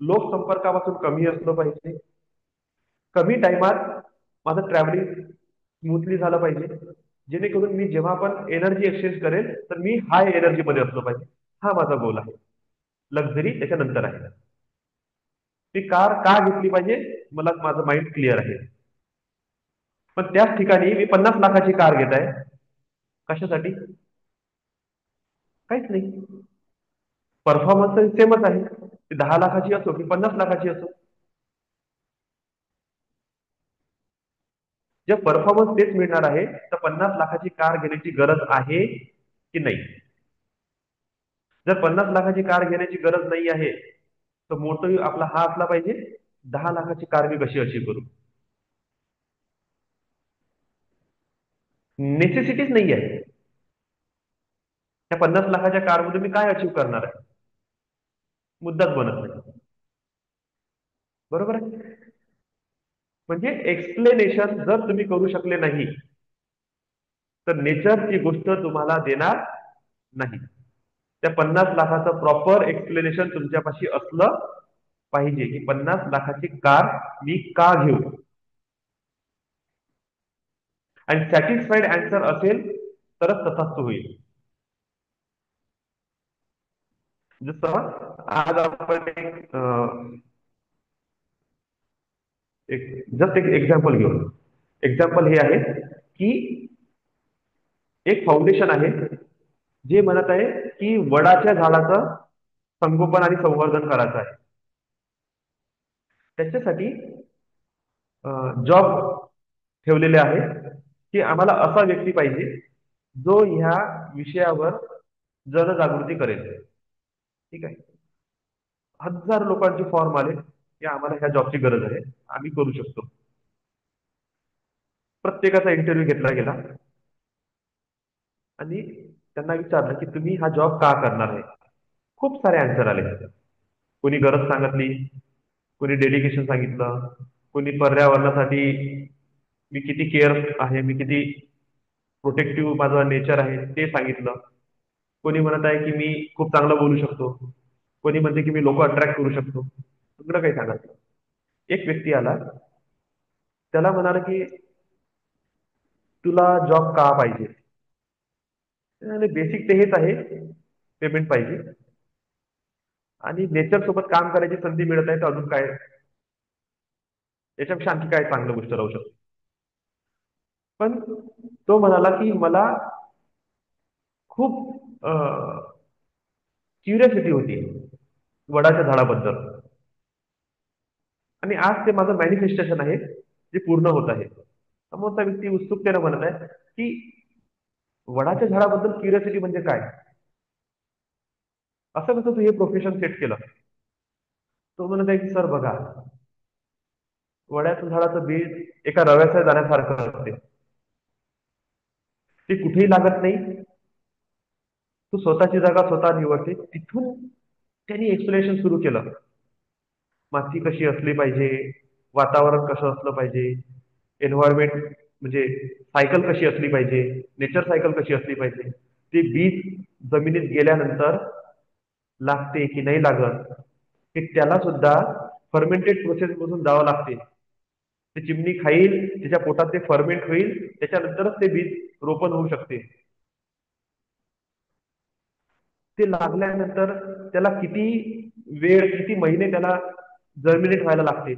लोकसंपर्कापासून कमी असलो पाहिजे, कमी टाइमात माझं ट्रॅव्हलिंग स्मूथली झालं पाहिजे, जेणेकरून मी जेव्हा पण एनर्जी एक्सचेंज करेल तर मी हाय एनर्जीमध्ये असलो पाहिजे. हा माझा गोल आहे. लक्झरी त्याच्यानंतर आहे. ती कार का घेतली पाहिजे, मला माझं माइंड क्लिअर आहे. पण त्याच ठिकाणी मी 50 लाखाची कार घेत आहे, कशासाठी? काहीच नाही. परफॉर्मन्स तर सेमच आहे, ती 10 लाखाची असो की 50 लाखाची असो. जे परफॉर्मन्स तेच मिळणार आहे, तर 50 लाखाची कार घेण्याची गरज आहे की नाही. जर 50 लाखाची कार घेण्याची गरज नाही आहे, तर मोटो आपला हा असला पाहिजे, 10 लाखाची कार मी कशी अचीव करू. नेसेसिटीच नाही आहे. त्या 50 लाखाच्या कारमध्ये मी काय अचीव करणार आहे, मुद्दाच बनत नाही. बरोबर आहे. म्हणजे एक्सप्लेनेशन जर तुम्ही करू शकले नाही तर नेचर ती गोष्ट तुम्हाला देणार नाही. त्या 50 लाखाचं प्रॉपर एक्सप्लेनेशन तुमच्यापाशी असलं पाहिजे की 50 लाखाची कार मी का घेऊ. आणि सॅटिस्फाईड आन्सर असेल तरच तथास्तु होईल. जसं आज आपण जस्ट एक एक्झाम्पल घेऊ. एक्झाम्पल हे आहे की एक फाउंडेशन आहे जे म्हणत आहे की वडाच्या झाडाचं संगोपन आणि संवर्धन करायचं आहे. त्याच्यासाठी जॉब ठेवलेले आहे की आम्हाला असा व्यक्ती पाहिजे जो ह्या विषयावर जनजागृती करेल. ठीक आहे. 1000 लोकांचे फॉर्म आले की आम्हाला ह्या जॉबची गरज आहे, आम्ही करू शकतो. प्रत्येकाचा इंटरव्ह्यू घेतला गेला आणि त्यांना विचारलं की तुम्ही हा जॉब का करणार आहे. खूप सारे आन्सर आले. कोणी गरज सांगितली, कोणी डेडिकेशन सांगितलं, कोणी पर्यावरणासाठी मी किती केअर आहे, मी किती प्रोटेक्टिव्ह माझं नेचर आहे ते सांगितलं. कोणी म्हणत आहे की मी खूप चांगलं बोलू शकतो, कोणी म्हणते की मी लोक अट्रॅक्ट करू शकतो. सगळं काही सांगितलं. एक व्यक्ती आला, त्याला म्हणाला की तुला जॉब का पाहिजे. बेसिक ते हेच आहे, पेमेंट पाहिजे आणि नेचर सोबत काम करायची संधी मिळत आहे, तर अजून काय याच्यापेक्षा आणखी काय चांगलं गोष्ट राहू शकते. पण तो म्हणाला की मला खूप क्युरियोसिटी होती वडाच्या झाडाबद्दल आणि आज ते माझं मॅनिफेस्टेशन आहे जे पूर्ण होत आहे. समोरचा व्यक्ती उत्सुकतेने म्हणत आहे की वडाच्या झाडाबद्दल क्युरियोसिटी म्हणजे काय, असं कसं तू हे प्रोफेशन सेट केलं. तो म्हणत आहे की सर बघा, वड्याच्या झाडाचं बीज एका रव्याच्या दाण्यासारखं असते, ते कुठेही लागत नाही, तू स्वतःची जागा स्वतः निवडते. तिथून त्यांनी एक्सप्लेनेशन सुरू केलं. माती कशी असली पाहिजे, वातावरण कसं असलं पाहिजे, एन्व्हायरमेंट म्हणजे सायकल कशी असली पाहिजे, नेचर सायकल कशी असली पाहिजे, ते बीज जमिनीत गेल्यानंतर लागते की नाही लागत, की त्याला सुद्धा फर्मेंटेड प्रोसेस मधून जावं लागते. ते चिमणी खाईल, त्याच्या पोटात ते फर्मेंट होईल, त्याच्यानंतरच ते बीज रोपण होऊ शकते. ते लागल्यानंतर त्याला किती वेळ, किती महिने त्याला जर्मिनेट व्हायला लागते,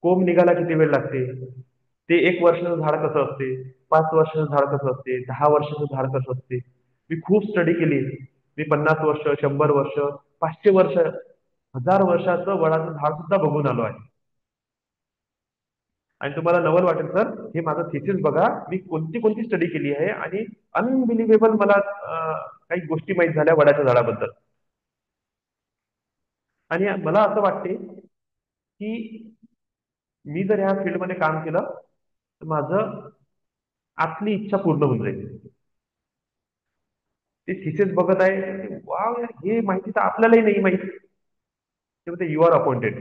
कोंब निघायला किती वेळ लागते, ते 1 वर्षाचं झाड कसं असते, 5 वर्षाचं झाड कसं असते, 10 वर्षाचं झाड कसं असते. मी खूप स्टडी केली. मी 50 वर्ष, 100 वर्ष, 500 वर्ष, 1000 वर्षाचं वडाचं झाड सुद्धा बघून आलो आहे. आणि तुम्हाला नवल वाटेल सर, हे माझं थिसिस बघा, मी कोणती कोणती स्टडी केली आहे आणि अनबिलिव्हेबल मला काही गोष्टी माहीत झाल्या वडाच्या झाडाबद्दल. आणि मला असं वाटते की मी जर ह्या फील्डमध्ये काम केलं तर माझं आतली इच्छा पूर्ण होऊन जाईल. ते थिसेस बघत आहे, वाव हे माहिती तर आपल्यालाही नाही माहिती. ते म्हणते यू आर अपॉइंटेड.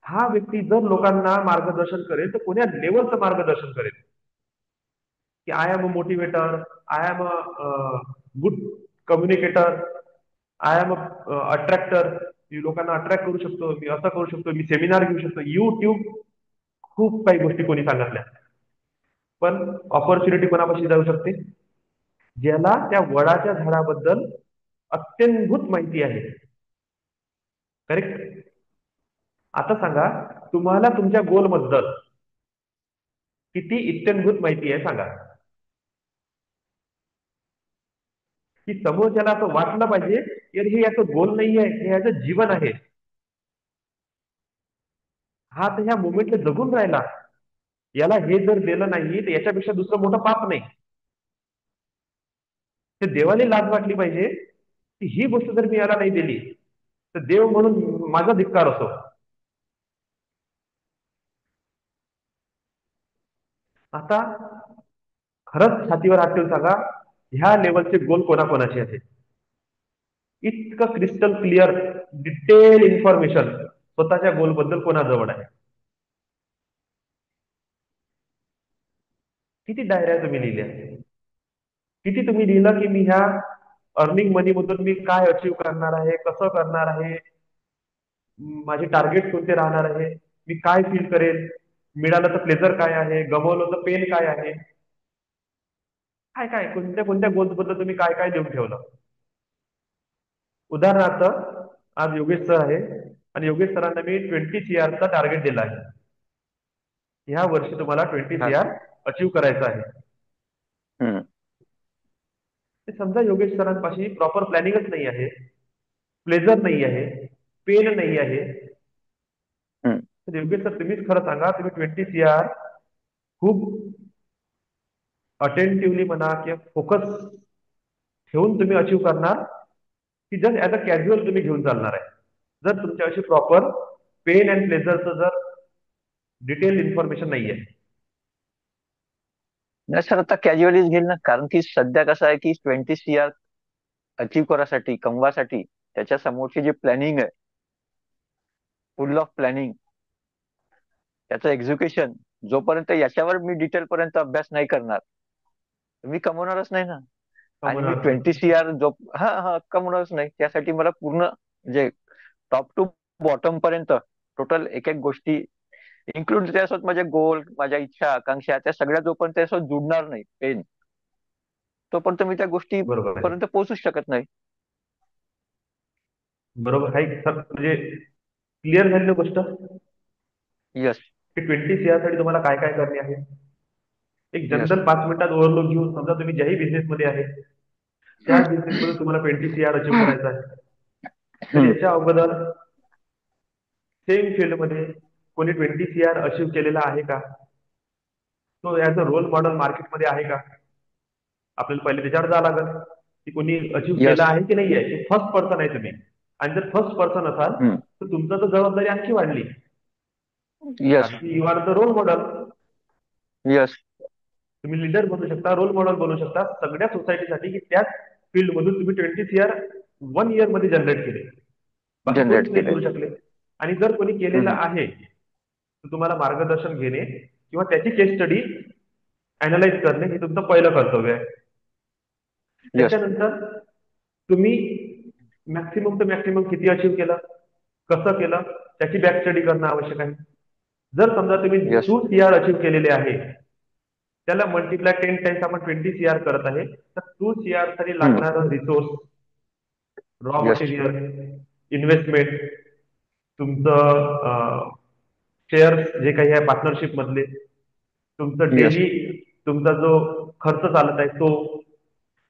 हा व्यक्ती जर लोकांना मार्गदर्शन करेल तर कोण्या लेवलचं मार्गदर्शन करेल, की I am a motivator, I am a good communicator, I am a attractor. मी लोकांना अट्रॅक्ट करू शकतो, मी असं करू शकतो, मी सेमिनार घेऊ शकतो, युट्यूब, खूप काही गोष्टी कोणी सांगितल्या. पण ऑपॉर्च्युनिटी कोणापाशी जाऊ शकते? ज्याला त्या वडाच्या झाडाबद्दल अत्यंभूत माहिती आहे. करेक्ट. आता सांगा, तुम्हाला तुमच्या गोल बद्दल किती इत्यंभूत माहिती आहे सांगा, की समोरच्याला असं वाटलं पाहिजे की हे याचं गोल नाही आहे, हे याचं जीवन आहे. हा तर ह्या मुवमेंटला जगून राहिला. याला हे जर दिलं नाही तर याच्यापेक्षा दुसरं मोठं पाप नाही. ते देवाला लाज वाटली पाहिजे की ही गोष्ट जर मी याला नाही दिली तर देव म्हणून माझा धिक्कार असो. आता खरंच छातीवर हात ठेवून सांगा, ह्या लेवलचे गोल कोणाकोणाचे आहेत? इतकं क्रिस्टल क्लिअर डिटेल इन्फॉर्मेशन स्वतःच्या गोल बद्दल कोणाजवळ आहे? किती डायऱ्या तुम्ही लिहिल्या? किती तुम्ही लिहिलं की मी ह्या अर्निंग मनी मधून मी काय अचीव करणार आहे, कसं करणार आहे, माझे टार्गेट कोणते राहणार आहे, मी काय फील करेल, मिळालं तर प्लेजर काय आहे, गमवलं तर पेन काय आहे, काय काय कोणत्या कोणत्या गोल्स बद्दल तुम्ही काय काय लिहून ठेवलं? उदाहरणार्थ, आज योगेश सर आहे आणि योगेश सरांना मी 20 CR चा टार्गेट दिला आहे. ह्या वर्षी तुम्हाला 20 CR अचीव करायचं आहे. हम्म. ते समजा योगेश सरांपाशी प्रॉपर प्लॅनिंगच नाही आहे, प्लेजर नाही आहे, पेन नाही आहे. हम्म. तर योगेश सर, तुम्हीच खरं सांगा, तुम्ही 20 CR खूप अटेंटिव्हली म्हणा किंवा फोकस ठेवून तुम्ही अचीव करणार, की जस्ट ऍज अ कॅज्युअल तुम्ही घेऊन चालणार आहे? जर तुमच्याशी प्रॉपर पेन अँड प्लेजरचं जर डिटेल इन्फॉर्मेशन नाहीये. नाही सर, आता कॅज्युअलीच घेईल ना, कारण की सध्या कसं आहे की 20 CR अचीव करासाठी, कमवासाठी त्याच्या समोरची जी प्लॅनिंग आहे, फुल ऑफ प्लॅनिंग, त्याचं एक्झिक्युशन, जोपर्यंत याच्यावर मी डिटेल पर्यंत अभ्यास नाही करणार मी कमवणारच नाही ना. आणि मी कमवणार नाही. 20 CR जो हा हा कमवणारच नाही. त्यासाठी मला पूर्ण म्हणजे टॉप टू बॉटम पर्यंत टोटल एक एक गोष्टी इन्क्लूड, त्यासोबत माझे गोल, माझ्या इच्छा आकांक्षा, त्या सगळ्या जोपर्यंत त्यासोबत जुडणार नाही पेन, तोपर्यंत मी त्या गोष्टी बरोबर आहे. पर्यंत पोहोचूच शकत नाही. बरोबर आहे सर. म्हणजे क्लिअर झाली ना गोष्ट, यस. की 20 CR साठी तुम्हाला काय काय करणे आहे. एक यस. जनरल 5 मिनिटात ओव्हरलोड घेऊन, समजा तुम्ही ज्याही बिझनेस मध्ये आहे, त्याच बिझनेस मध्ये तुम्हाला 20 CR अचीव करायचं आहे. तर याच्या अगोदर सेम फील्ड मध्ये कोणी 20 CR अचीव केलेला आहे का? तो ऍज अ रोल मॉडेल मार्केटमध्ये आहे का? आपल्याला पहिले त्याच्यावर जावं लागेल की कोणी अचीव केला यस. आहे की नाही आहे. फर्स्ट पर्सन आहे तुम्ही, आणि जर फर्स्ट पर्सन असाल तर तुमचं तर जबाबदारी आणखी वाढली, यस. कारण की you are the role model. Yes. तुम्ही लीडर बनू शकता, रोल मॉडेल बनू शकता सगळ्या सोसायटीसाठी, की त्याच फील्ड मधून तुम्ही 20 CR 1 इयर मध्ये जनरेट केले, बाकी कोणीच जनरेट नाही केले. करू शकले. आणि जर कोणी केलेलं आहे तर तुम्हाला मार्गदर्शन घेणे किंवा त्याची केस स्टडी अनालाइज करणे हे तुमचं पहिलं कर्तव्य आहे. यस. त्याच्यानंतर तुम्ही मॅक्सिमम टू मॅक्सिमम किती अचीव केलं, कसं केलं, त्याची बॅक स्टडी करणं आवश्यक आहे. जर समजा तुम्ही यस. 2 CR अचीव केलेले आहे, त्याला मल्टिप्लाय 10 टाइम्स आपण 20 CR करत आहे, तर 2 CR साठी लागणारं resource, raw yes. Material, investment, तुमचं शेअर्स जे काही आहे पार्टनरशिप मधले, तुमचं यस. डेली तुमचा जो खर्च चालत आहे तो,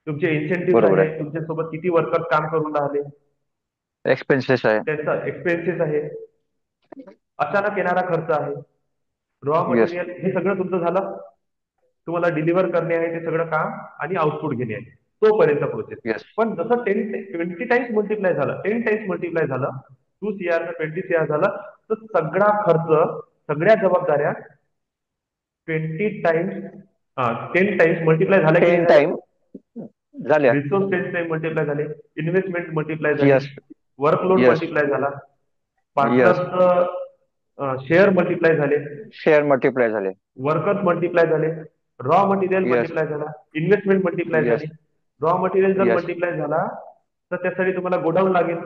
तुमचे इन्सेंटिव्ह बरोबर आहे, आहे. तुमच्यासोबत किती वर्कर्स काम करून राहिले, एक्सपेन्सेस आहे. त्यांचा एक्सपेन्सेस आहे, अचानक येणारा खर्च आहे, रॉ यस. मटेरियल, हे सगळं तुमचं झालं. तुम्हाला डिलिव्हर करणे आहे ते सगळं काम आणि आउटपुट घेणे आहे. तोपर्यंत प्रोसेस. येस पण जसं 20 टाइम्स मल्टिप्लाय झालं, 10 टाइम्स मल्टिप्लाय झालं, 2 CR 20 CR झालं, तर सगळा खर्च, सगळ्या जबाबदाऱ्या 10 टाइम्स मल्टिप्लाय झाल्या की नाही 10 झाल्या? टाइम झाल्या. रिसोर्स 10 टाइम मल्टिप्लाय झाले, इन्व्हेस्टमेंट मल्टिप्लाय झाली, येस वर्कलोड येस मल्टिप्लाय झाला, येस पार्टनर्स शेअर मल्टिप्लाय झाले, शेअर मल्टिप्लाय झाले. वर्कर्स मल्टिप्लाय झाले, रॉ मटेरियल येस मल्टिप्लाय झाला, इन्व्हेस्टमेंट मल्टिप्लाय येस झाली. रॉ मटेरियल जर येस मल्टिप्लाय झाला तर त्यासाठी तुम्हाला गोडाऊन लागेल,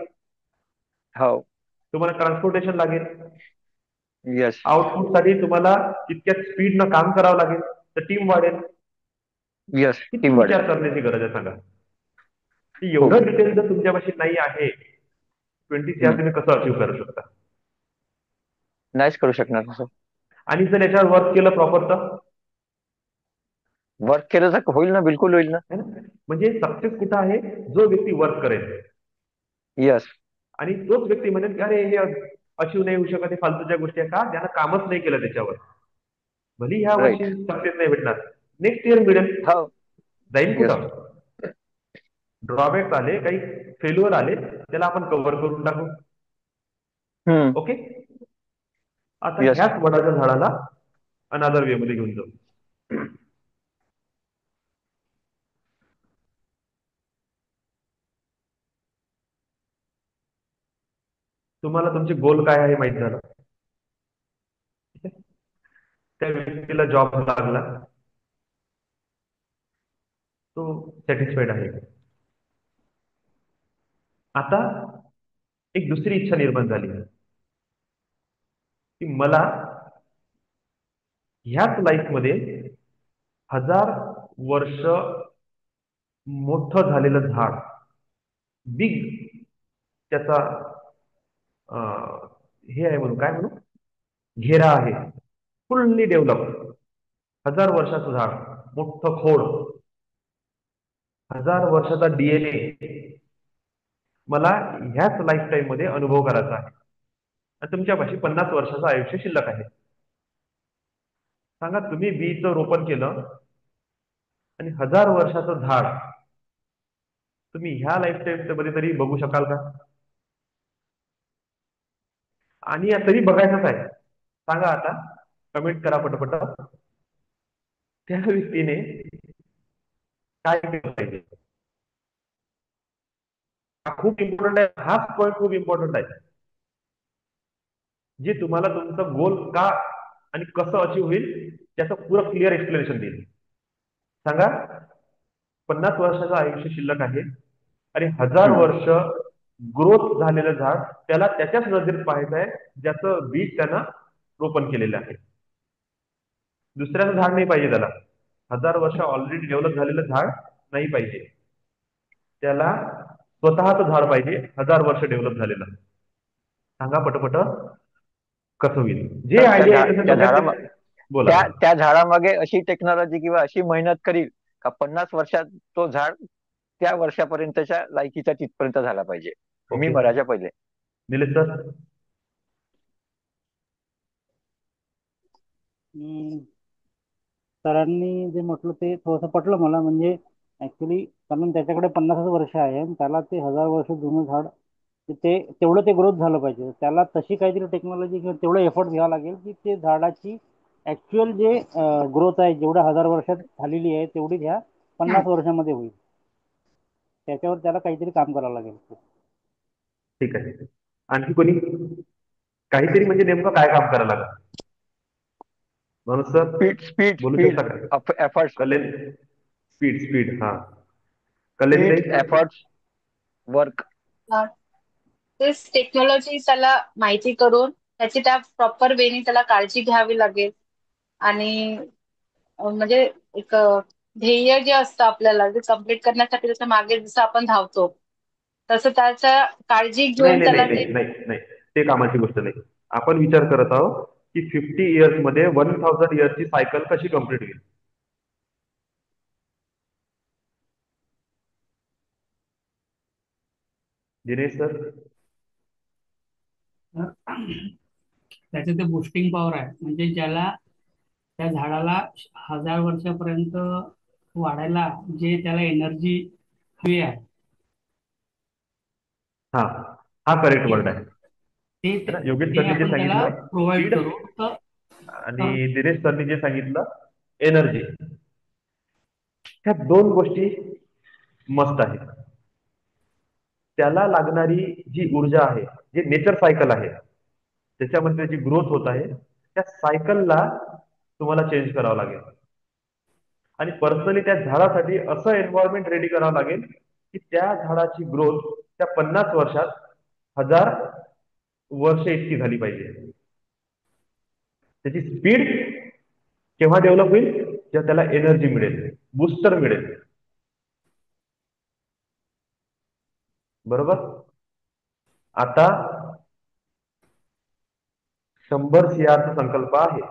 हो तुम्हाला ट्रान्सपोर्टेशन लागेल, येस आउटपुट साठी तुम्हाला तितक्याच स्पीडनं काम करावं लागेल, तर टीम वाढेल. येस किती टीम वाढेल. विचार करण्याची गरज आहे सांगा. की खूप. एवढं डिटेल जर तुमच्यापाशी नाही आहे, 20 CR तुम्ही कसं अचीव्ह करू शकता? नाहीच करू शकणार तसं. आणि जर याच्यावर वर्क केलं प्रॉपर तर, वर्क केलं तर होईल ना, बिलकुल होईल ना. है ना? म्हणजे सक्सेस कुठं आहे? जो व्यक्ती वर्क करेल. येस आणि तोच व्यक्ती म्हणेल की अरे हे अचीव नाही होऊ शकत, हे फालतूच्या गोष्टी आहे. का? ज्यानं कामच नाही केलं त्याच्यावर. भली ह्या वर्षी राईट. सक्सेस नाही भेटणार, नेक्स्ट इयर मिळेल. हो जाईल येस कुठं? ड्रॉबॅक्स आले, काही फेल्युअर आले, त्याला आपण कव्हर करून टाकू. ओके. आता येस ह्याच वडाच्या झाडाला अनादर वे मध्ये घेऊन जाऊ. तुम्हाला तुमचे गोल काय आहे माहित झालं, त्या व्यक्तीला जॉब लागला, तो सॅटिस्फाईड आहे. आता एक दुसरी इच्छा निर्माण झाली की मला ह्याच लाईफ मध्ये 1000 वर्ष मोठं झालेलं झाड, बिग, त्याचा हे आहे म्हणून, काय म्हणू, घेरा आहे, फुल्ली डेव्हलप, 1000 वर्षाचं झाड, मोठं खोड, 1000 वर्षाचा DNA मला ह्याच लाईफ टाईम मध्ये अनुभव करायचा आहे. आणि तुमच्यापाशी 50 वर्षाचं आयुष्य शिल्लक आहे. सांगा, तुम्ही बीचं रोपण केलं आणि 1000 वर्षाचं झाड तुम्ही ह्या लाईफ टाईम मध्ये तरी बघू शकाल का? आणि तरी बघायचंच आहे. सांगा आता, कमेंट करा पटपट, त्या व्यक्तीने काय केलं पाहिजे? हा खूप इम्पॉर्टंट आहे, हाच पॉईंट खूप इम्पॉर्टंट आहे, जे तुम्हाला तुमचं गोल का आणि कसं अचीव्ह होईल त्याचं पुरं क्लिअर एक्सप्लेनेशन देईल. सांगा, 50 वर्षाचं आयुष्य शिल्लक आहे आणि 1000 वर्ष ग्रोथ झालेलं झाड, त्याला त्याच्याच नजरेत पाहायचं आहे ज्याचं बीज त्यानं रोपण केलेलं आहे. दुसऱ्याचं झाड नाही पाहिजे त्याला. 1000 वर्ष ऑलरेडी डेव्हलप झालेलं झाड नाही पाहिजे त्याला, स्वतःच झाड पाहिजे 1000 वर्ष डेव्हलप झालेलं. सांगा पटपट कसं होईल? जे तर आयडिया येत असेल त्या झाडा डोक्यात ते बोला. त्या त्या झाडामागे अशी टेक्नॉलॉजी किंवा अशी मेहनत करील का 50 वर्षात तो झाड त्या वर्षापर्यंतच्या लायकीचा तिथपर्यंत झाला पाहिजे, मी ओके, मराच्या पहिले. निलेश सर. सरांनी जे म्हटलं ते थोडंसं पटलं मला. म्हणजे ऍक्च्युली कारण त्याच्याकडे 50 वर्ष आहे आणि त्याला ते 1000 वर्ष जुनं झाड, ते तेवढं ते ग्रोथ झालं पाहिजे. त्याला तशी काहीतरी टेक्नॉलॉजी किंवा तेवढं एफर्ट घ्यावा लागेल की ते झाडाची ऍक्च्युअल जे ग्रोथ आहे, जेवढ्या 1000 वर्षात झालेली आहे तेवढी ह्या 50 वर्षामध्ये होईल. त्याच्यावर त्याला काहीतरी काम करावं लागेल. ठीक आहे. आणखी कोणी? काहीतरी म्हणजे नेमकं काय काम करायला लागेल? म्हणून सर स्पीड स्पीड बोलू स्पीड शकता का? एफर्ट्स. कल्याण, स्पीड स्पीड, हा. कल्याणी स्पीड ताई. Efforts work. तेच टेक्नॉलॉजी त्याला माहिती करून त्याची त्या प्रॉपर वेनी त्याला काळजी घ्यावी लागेल. आणि म्हणजे एक ध्येय जे असतं आपल्याला जे कम्प्लीट करण्यासाठी त्याच्या मागे जसं आपण धावतो, तसं त्याच्या काळजी नाही घेऊन नाही त्याला नाही ते नाही नाही नाही, ते कामाची गोष्ट नाही. आपण विचार करत आहोत की 50 इयर्स मध्ये 1000 इयर्सची सायकल कशी कम्प्लीट होईल. दिनेश सर. त्याचं ते बुस्टिंग पॉवर आहे. म्हणजे ज्याला त्या झाडाला 1000 वर्षापर्यंत वाढायला जे त्याला एनर्जी हवी आहे हा, हा करेक्ट ते वर्ड आहे. ते है ना? योगेश ते सरनी जे आपण त्याला सांगितलं प्रोव्हाइड स्पीड, करू आणि तर दिनेश सरनी जे सांगितलं एनर्जी, ह्या दोन गोष्टी मस्त आहेत. त्याला लागणारी जी ऊर्जा आहे, जे नेचर सायकल आहे, त्याच्यामध्ये जी ग्रोथ होत आहे, त्या सायकलला तुम्हाला चेंज करावं लागेल. आणि पर्सनली त्या झाडासाठी असं एन्व्हायरमेंट रेडी करावं लागेल की त्या झाडाची ग्रोथ त्या 50 वर्षात 1000 वर्ष इतकी झाली पाहिजे. त्याची स्पीड केव्हा डेव्हलप होईल? जेव्हा त्याला एनर्जी मिळेल, बूस्टर मिळेल. बरोबर. आता 100 CR चा संकल्प आहे,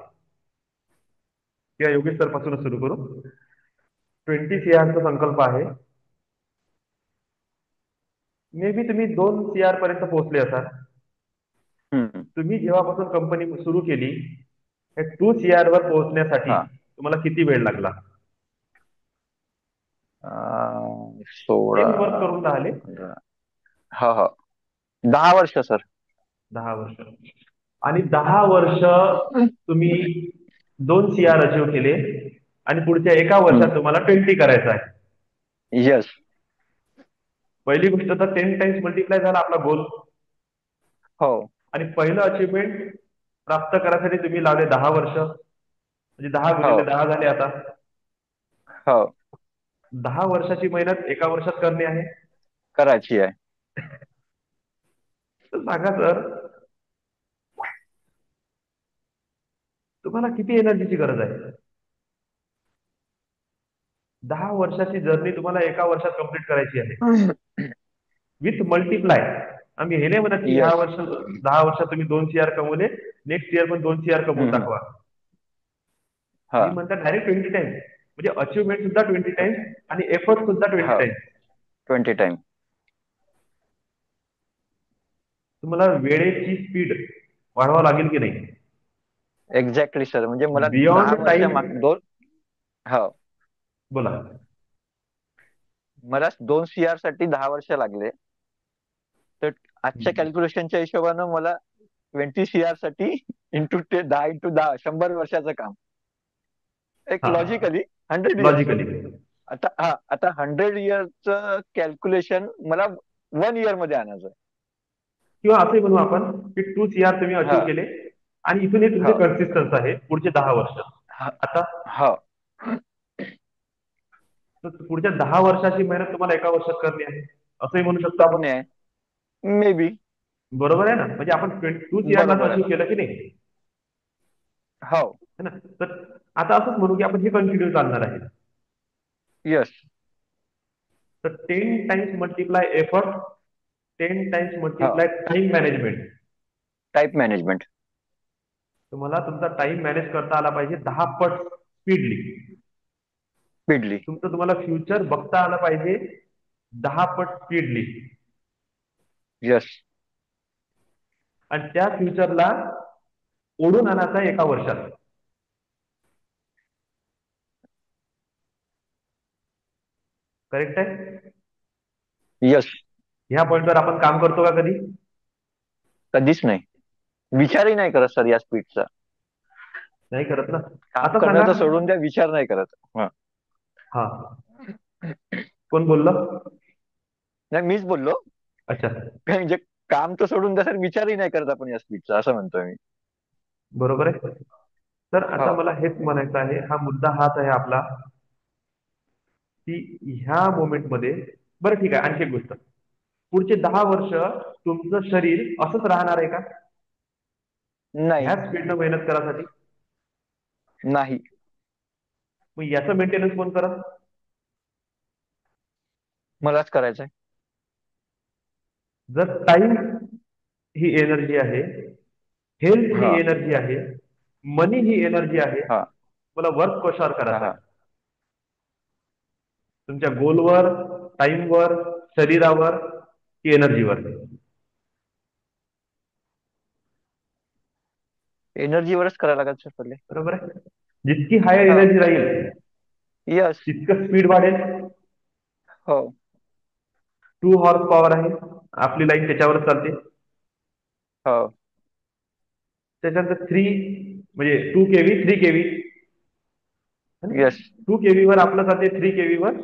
किंवा योगेश सर पासूनच सुरू करू. 20 CR चा संकल्प आहे. मे बी तुम्ही 2 CR पर्यंत पोहोचले असाल. हम्म. तुम्ही जेव्हापासून कंपनी सुरू केली, 2 CR वर पोहोचण्यासाठी हा. तुम्हाला किती वेळ लागला? 16 सेम वर्क करून राहिले. 15. हा हा 10 वर्ष सर. 10 वर्ष. आणि 10 वर्ष तुम्ही 2 CR अचीव्ह केले, आणि पुढच्या 1 वर्षात तुम्हाला 20 करायचं आहे. यस. पहिली गोष्ट तर 10 टाइम्स मल्टिप्लाय झाला आपला गोल. हो आणि पहिलं अचिव्हमेंट प्राप्त करायसाठी तुम्ही लावले 10 वर्ष, म्हणजे 10 हो गुणिले 10 झाले. आता हो 10 वर्षाची मेहनत 1 वर्षात करणे आहे. करायची आहे. तर सांगा सर, तुम्हाला किती एनर्जीची गरज आहे? 10 वर्षाची जर्नी तुम्हाला 1 वर्षात कंप्लीट करायची आहे, विथ मल्टिप्लाय. आम्ही हे नाही म्हणत की ह्या यस. वर्ष 10 वर्षात तुम्ही 2 CR कमवले, नेक्स्ट इयर पण 2 CR कमवून दाखवा. हा मी म्हणतात डायरेक्ट 20 टाइम्स, म्हणजे अचिव्हमेंट सुद्धा 20 टाइम्स आणि एफर्ट सुद्धा 20 हो टाइम्स. 20 टाइम. तुम्हाला वेळेची स्पीड वाढवावं लागेल की नाही? Exactly sir. म्हणजे मला 10 बियॉन्ड वर्ष टाइम. दोन. हो बोला. मला 2 CR साठी 10 वर्ष लागले. तर आजच्या कॅल्क्युलेशनच्या हिशोबानं मला 20 CR साठी इंटू 10 × 10 100 वर्षाचं काम. एक हा, लॉजिकली 100 इयर्स. लॉजिकली. आता 100 इयर्सचं कॅल्क्युलेशन मला 1 इयर मध्ये आणायचं. किंवा असंही म्हणू आपण की 2 CR तुम्ही हा अचीव्ह केले, आणि इथून हे तुमचे हो कन्सिस्टन्स आहे पुढचे 10 वर्ष. आता हो तर पुढच्या 10 वर्षाची मेहनत तुम्हाला 1 वर्षात करणे आहे, असंही म्हणू शकतो आपण. करणे आहे. May be. बरोबर आहे ना? म्हणजे आपण 2 CR ला बरोबर आहे ना. अचीव्ह केलं की नाही, हो है ना? तर आता असंच म्हणू की आपण हे कंटिन्यू चालणार आहे. यस. तर 10 टाइम्स मल्टिप्लाय एफर्ट, 10 टाइम्स हो multiply time management. Type management. तुम्हाला तुमचा टाइम मॅनेज करता आला पाहिजे 10 पट स्पीडली. स्पीडली. तुम्हाला फ्युचर बघता आलं पाहिजे 10 पट स्पीडली. यस. आणि त्या फ्युचरला ओढून आणायचा 1 वर्षात. करेक्ट आहे? यस. ह्या पॉइंटवर आपण काम करतो का कधी? कधीच नाही. विचारही नाही करत सर या स्पीडचा. नाही करत ना. काम आता सांगा. करणं तर सोडून द्या, विचार नाही करत. हा, कोण बोललं? नाही, मीच बोललो. अच्छा, म्हणजे काम तर सोडून द्या सर, विचारही नाही करत आपण या स्पीडचा, असं म्हणतोय मी. बरोबर आहे. तर आता हो मला हेच म्हणायचं आहे, हा मुद्दा हाच आहे आपला, की ह्या मोमेंट मध्ये, बरं ठीक आहे, आणखी एक गोष्ट, पुढचे 10 वर्ष तुमचं शरीर असंच राहणार आहे का नाही. ह्याच स्पीडनं मेहनत करासाठी? नाही. मग याचं मेंटेनन्स कोण करत? मलाच करायचंय. जर टाइम ही एनर्जी आहे, हेल्थ ही हा एनर्जी आहे, मनी ही एनर्जी आहे, हा मला वर्क कशावर करायचं हा आहे? तुमच्या गोलवर, टाइमवर, शरीरावर की एनर्जीवर? एनर्जीवरच करायला लागत सर पहिले. बरोबर आहे. जितकी हायर हा एनर्जी राहील यस. तितकं स्पीड वाढेल. हो 2 हॉर्स पॉवर आहे, आपली लाईन त्याच्यावर चालते. हो. त्याच्यानंतर 2 केव्ही 3 केव्ही. येस. 2 केव्ही वर आपलं चालते, 3 केव्ही वर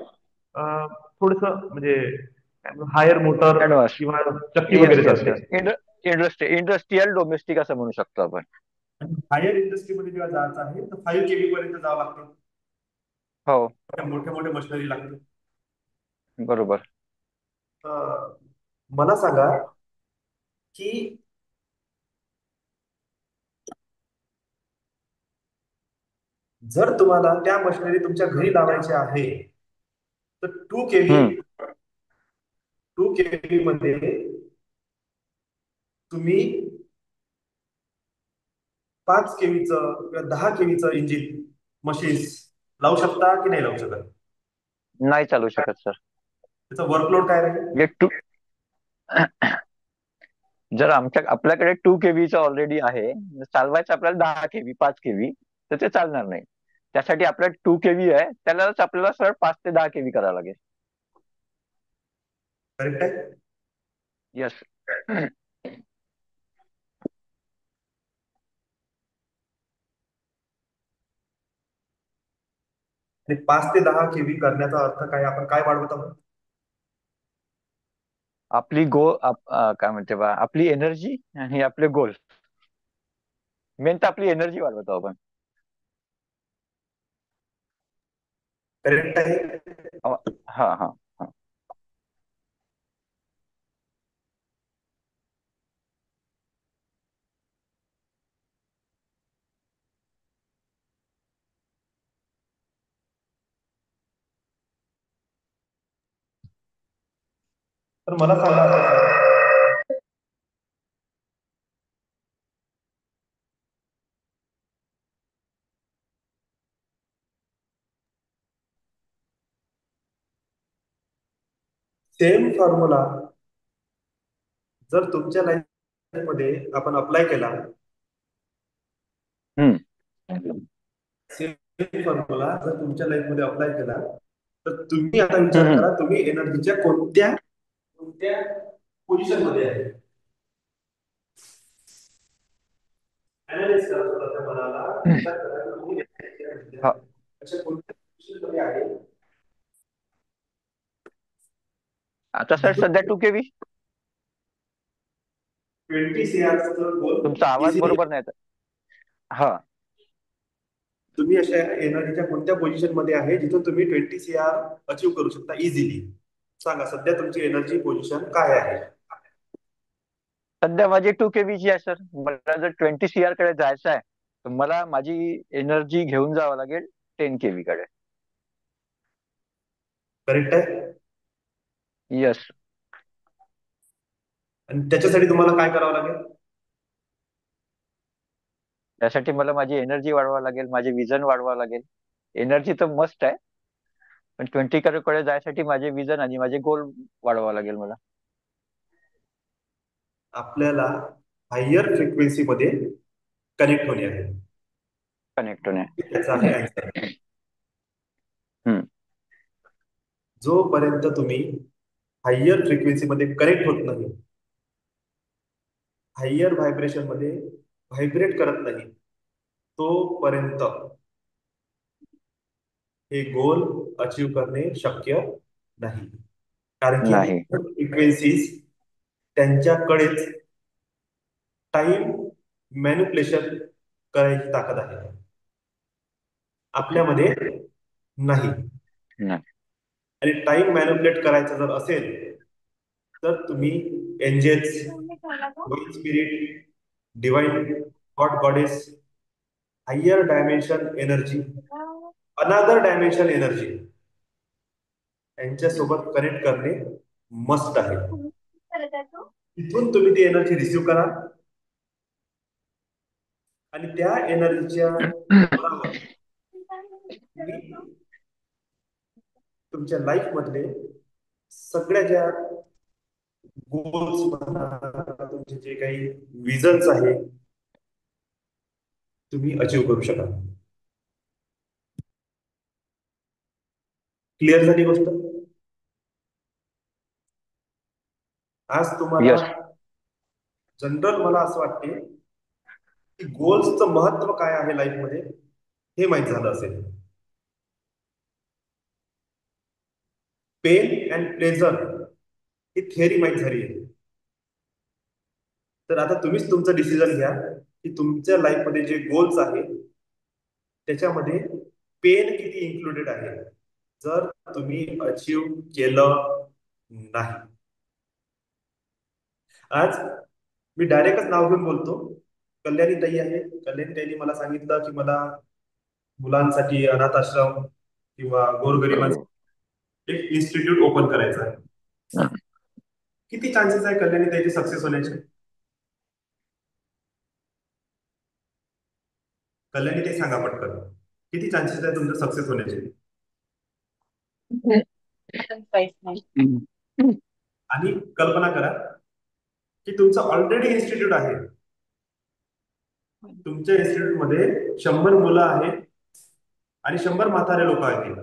थोडस म्हणजे हायर मोटर ऍडव्हान्स. किंवा चक्की येस वगैरे येस चालते. येस. इंडस्ट्रियल डोमेस्टिक असं म्हणू शकतो आपण. हायर इंडस्ट्रीमध्ये जेव्हा जायचं आहे तर 5 केव्ही पर्यंत जावं लागतं. हो. मोठ्या मोठ्या मशिनरी लागते. बरोबर. मला सांगा की जर तुम्हाला त्या मशिनरी तुमच्या घरी लावायच्या आहे तर 2 केव्ही मध्ये तुम्ही 5 केव्हीचं किंवा 10 केव्हीचं इंजिन मशीन्स लावू शकता की नाही लावू शकत? नाही चालू शकत सर. त्याचा वर्कलोड काय राहील? म्हणजे जर आपल्याकडे 2 केव्हीचं ऑलरेडी आहे, चालवायचं आपल्याला 10 केव्ही 5 केव्ही, तर ते चालणार नाही. त्यासाठी आपल्याला 2 केव्ही आहे, त्यालाच आपल्याला सर 5 ते 10 केव्ही करावं लागेल. करेक्ट आहे. येस. आणि 5 ते 10 केव्ही करण्याचा अर्थ काय? आपण काय वाढवत आहोत? आपली काय म्हणते बा, आपली एनर्जी आणि आपले गोल. मेन तर आपली एनर्जी वाढवतो आपण. करेक्ट आहे. हा हा. तर मला सांगा सेम फॉर्म्युला जर तुमच्या लाईफ मध्ये आपण अप्लाय केला, सेम फॉर्म्युला जर तुमच्या लाईफ मध्ये अप्लाय केला तर तुम्ही आता विचार करा, तुम्ही एनर्जीच्या कोणत्या पोझिशन मध्ये आहे. अनालाइज करा स्वतःच्या मनाला, विचार करा की तुम्ही अशा कोणत्या पोझिशन मध्ये आहे. आता सर सध्या 2 केव्ही. 20 CR गोल तुमचा आवाज बरोबर नाही. हा. तुम्ही अशा एनर्जीच्या कोणत्या पोझिशन मध्ये आहे जिथून तुम्ही 20 CR अचीव्ह करू शकता इझिली? सांगा सध्या तुमची एनर्जी पोझिशन काय आहे? सध्या माझी 2 केव्हीची आहे सर. मला जर 20 CR कडे जायचं आहे तर मला माझी एनर्जी घेऊन जावं लागेल 10 केव्ही कडे. करेक्ट आहे. येस. आणि त्याच्यासाठी तुम्हाला काय करावं लागेल? त्यासाठी मला माझी एनर्जी वाढवावं लागेल, माझे विजन वाढवावं लागेल. एनर्जी तर मस्ट आहे, पण 20 कडे जायसाठी माझे विजन आणि माझे गोल वाढवावं लागेल मला. आपल्याला हायर फ्रिक्वेन्सी मध्ये कनेक्ट होणे आहे. कनेक्ट होणे. त्याचा आहे आन्सर. जोपर्यंत तुम्ही हायर फ्रिक्वेन्सी मध्ये कनेक्ट होत नाही, हायर व्हायब्रेशन मध्ये व्हायब्रेट करत नाही, तोपर्यंत हे गोल अचीव करणे शक्य नाही. कारण की नाही. फ्रिक्वेन्सीज त्यांच्याकडेच टाइम मॅनिप्युलेशन करायची ताकद आहे, आपल्यामध्ये नाही. आणि टाइम मॅनिप्युलेट करायचं जर असेल तर तुम्ही angels, holy spirit, divine god goddess, higher dimension energy, another dimension energy यांच्यासोबत कनेक्ट करणे मस्ट आहे. तिथून तुम्ही ती एनर्जी रिसीव्ह करा आणि त्या एनर्जीच्या बरोबर तुम्ही तुमच्या लाईफ मधले सगळ्या ज्या गोल्स म्हणा, तुमचे जे काही विजन्स आहे तुम्ही अचीव करू शकाल. क्लिअर झाली गोष्ट? आज तुम्हाला येस. जनरल मला असं वाटते की गोल्सचं महत्व काय आहे लाईफमध्ये हे माहीत झालं असेल. पेन अँड प्लेजर ही थिअरी माहीत झाली आहे. तर आता तुम्हीच तुमचं डिसिजन घ्या की तुमच्या लाईफमध्ये जे गोल्स आहे त्याच्यामध्ये पेन किती इन्क्लुडेड आहे जर तुम्ही अचीव केलं नाही. आज मी डायरेक्टच नाव घेऊन बोलतो. कल्याणी ताई आहे. कल्याणी ताईने मला सांगितलं की मला मुलांसाठी अनाथ आश्रम किंवा गोरगरिबांसाठी एक इन्स्टिट्यूट ओपन करायचं आहे. किती चान्सेस आहे कल्याणी ताईचे सक्सेस होण्याचे? कल्याणी ताई सांगा पटकन, किती चान्सेस आहे तुमचे सक्सेस होण्याचे? काहीच नाही. आणि कल्पना करा की तुमचं ऑलरेडी इन्स्टिट्यूट आहे. तुमच्या इन्स्टिट्यूट मध्ये 100 मुलं आहेत आणि 100 म्हातारे लोक आहेत.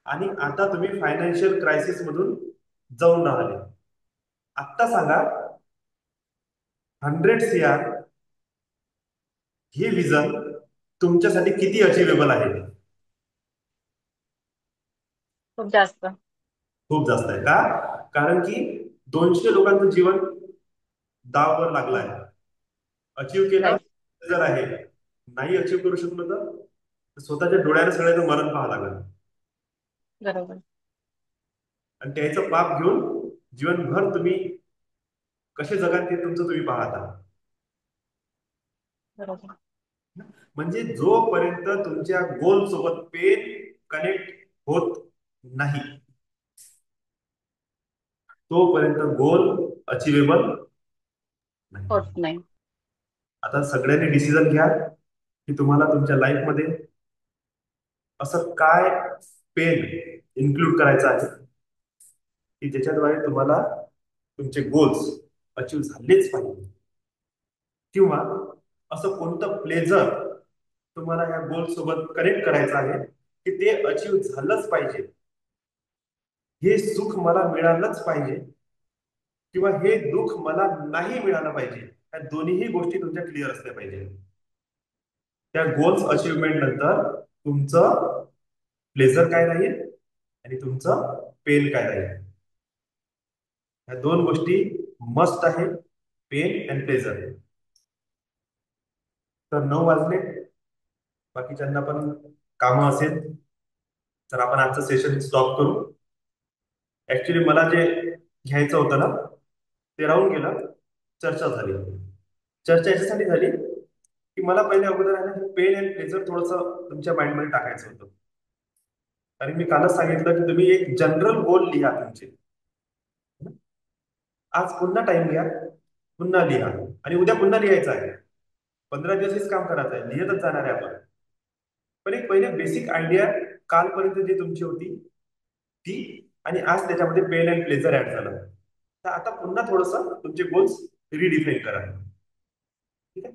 आणि आता तुम्ही फायनान्शियल क्रायसिस मधून जाऊन राहिले. आत्ता सांगा 100 CR हे विजन तुमच्यासाठी किती अचिवेबल आहे? खूप जास्त. खूप जास्त आहे का? कारण की 200 लोकांचं जीवन दावावर लागलं आहे. अचीव केलं जर आहे, नाही अचीव करू शकलो तर स्वतःच्या डोळ्याने सगळ्याचं मरण पाहावं लागलं. बरोबर. आणि त्याचं पाप घेऊन जीवनभर तुम्ही कसे जगाल ते तुमचं तुम्ही पाहता. बरोबर. म्हणजे जोपर्यंत तुमच्या गोल सोबत पेन कनेक्ट होत नाही तोपर्यंत गोल अचिवेबल होत नाही. आता सगळ्यांनी डिसिजन घ्या की तुम्हाला तुमच्या लाईफ मध्ये असं काय पेन इन्क्लूड करायचं आहे की ज्याच्याद्वारे तुम्हाला तुमचे गोल्स अचीव झालेच पाहिजे, किंवा असं कोणतं प्लेजर तुम्हाला या गोल सोबत कनेक्ट करायचं आहे की ते अचीव झालंच पाहिजे. हे सुख मला मिळालंच पाहिजे किंवा हे दुःख मला नाही मिळालं पाहिजे. या दोन्हीही गोष्टी तुमच्या क्लिअर असल्या पाहिजे. त्या गोल्स अचीवमेंट नंतर तुमचं प्लेजर काय राहील आणि तुमचं पेन काय राहील. या दोन गोष्टी मस्ट आहे, पेन अँड प्लेजर. तर 9 वाजले, बाकीच्यांना पण कामं असेल तर आपण आजचं सेशन स्टॉप करू. ऍक्च्युली मला जे घ्यायचं होतं ना ते राहून गेलं. चर्चा झाली. चर्चा याच्यासाठी झाली की मला पहिले अगोदर आहे ना पेन अँड प्लेजर थोडस तुमच्या माइंडमध्ये टाकायचं होतं. आणि मी कालच सांगितलं की तुम्ही एक जनरल गोल लिहा तुमचे. आज पुन्हा टाइम घ्या, पुन्हा लिहा आणि उद्या पुन्हा लिहायचं आहे. 15 दिवस हेच काम करायचं आहे, लिहितच जाणार आहे आपण. पण एक पहिले बेसिक आयडिया कालपर्यंत जी तुमची होती ती, आणि आज त्याच्यामध्ये पेन अँड प्लेजर ऍड झालं. तर आता पुन्हा थोडस तुमचे गोल्स रिडिफाईन करा. ठीक आहे.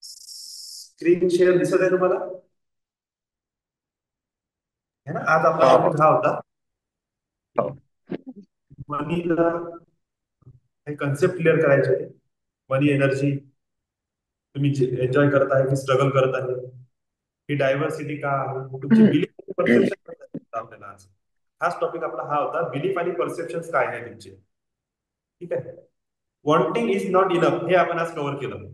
स्क्रीन शेअर दिसत आहे तुम्हाला है ना? आज आपला टॉपिक हा होता मनीला हे कन्सेप्ट क्लिअर करायचे होते. मनी एनर्जी तुम्ही एन्जॉय करत आहे की स्ट्रगल करत आहे, ही डायव्हर्सिटी का आहे, तुमची बिलीफ परसेप्शन आपल्याला आज हाच टॉपिक आपला हा होता. बिलीफ आणि परसेप्शन काय आहे तुमचे. ठीक आहे. वॉन्टिंग इज नॉट इनफ हे आपण आज कव्हर केलं.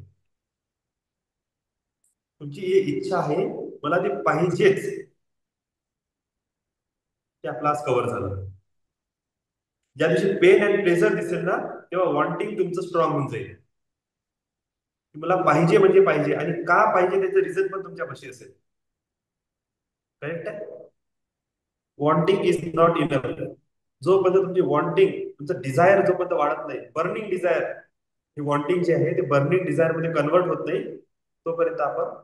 तुमची ही इच्छा आहे, मला ते पाहिजेच, ते आपला आज कव्हर झालं. ज्या दिवशी पेन अँड प्लेजर दिसेल ना तेव्हा वॉन्टिंग तुमचं स्ट्रॉंग होऊन जाईल. मला पाहिजे म्हणजे पाहिजे, आणि का पाहिजे त्याचं रिझन पण तुमच्यापाशी असेल. करेक्ट आहे. Wanting is not enough. जोपर्यंत तुमची वॉन्टिंग, तुमचं डिझायर जोपर्यंत वाढत नाही, बर्निंग डिझायर, हे वॉन्टिंग जे आहे ते बर्निंग डिझायर मध्ये कन्वर्ट होत नाही तोपर्यंत आपण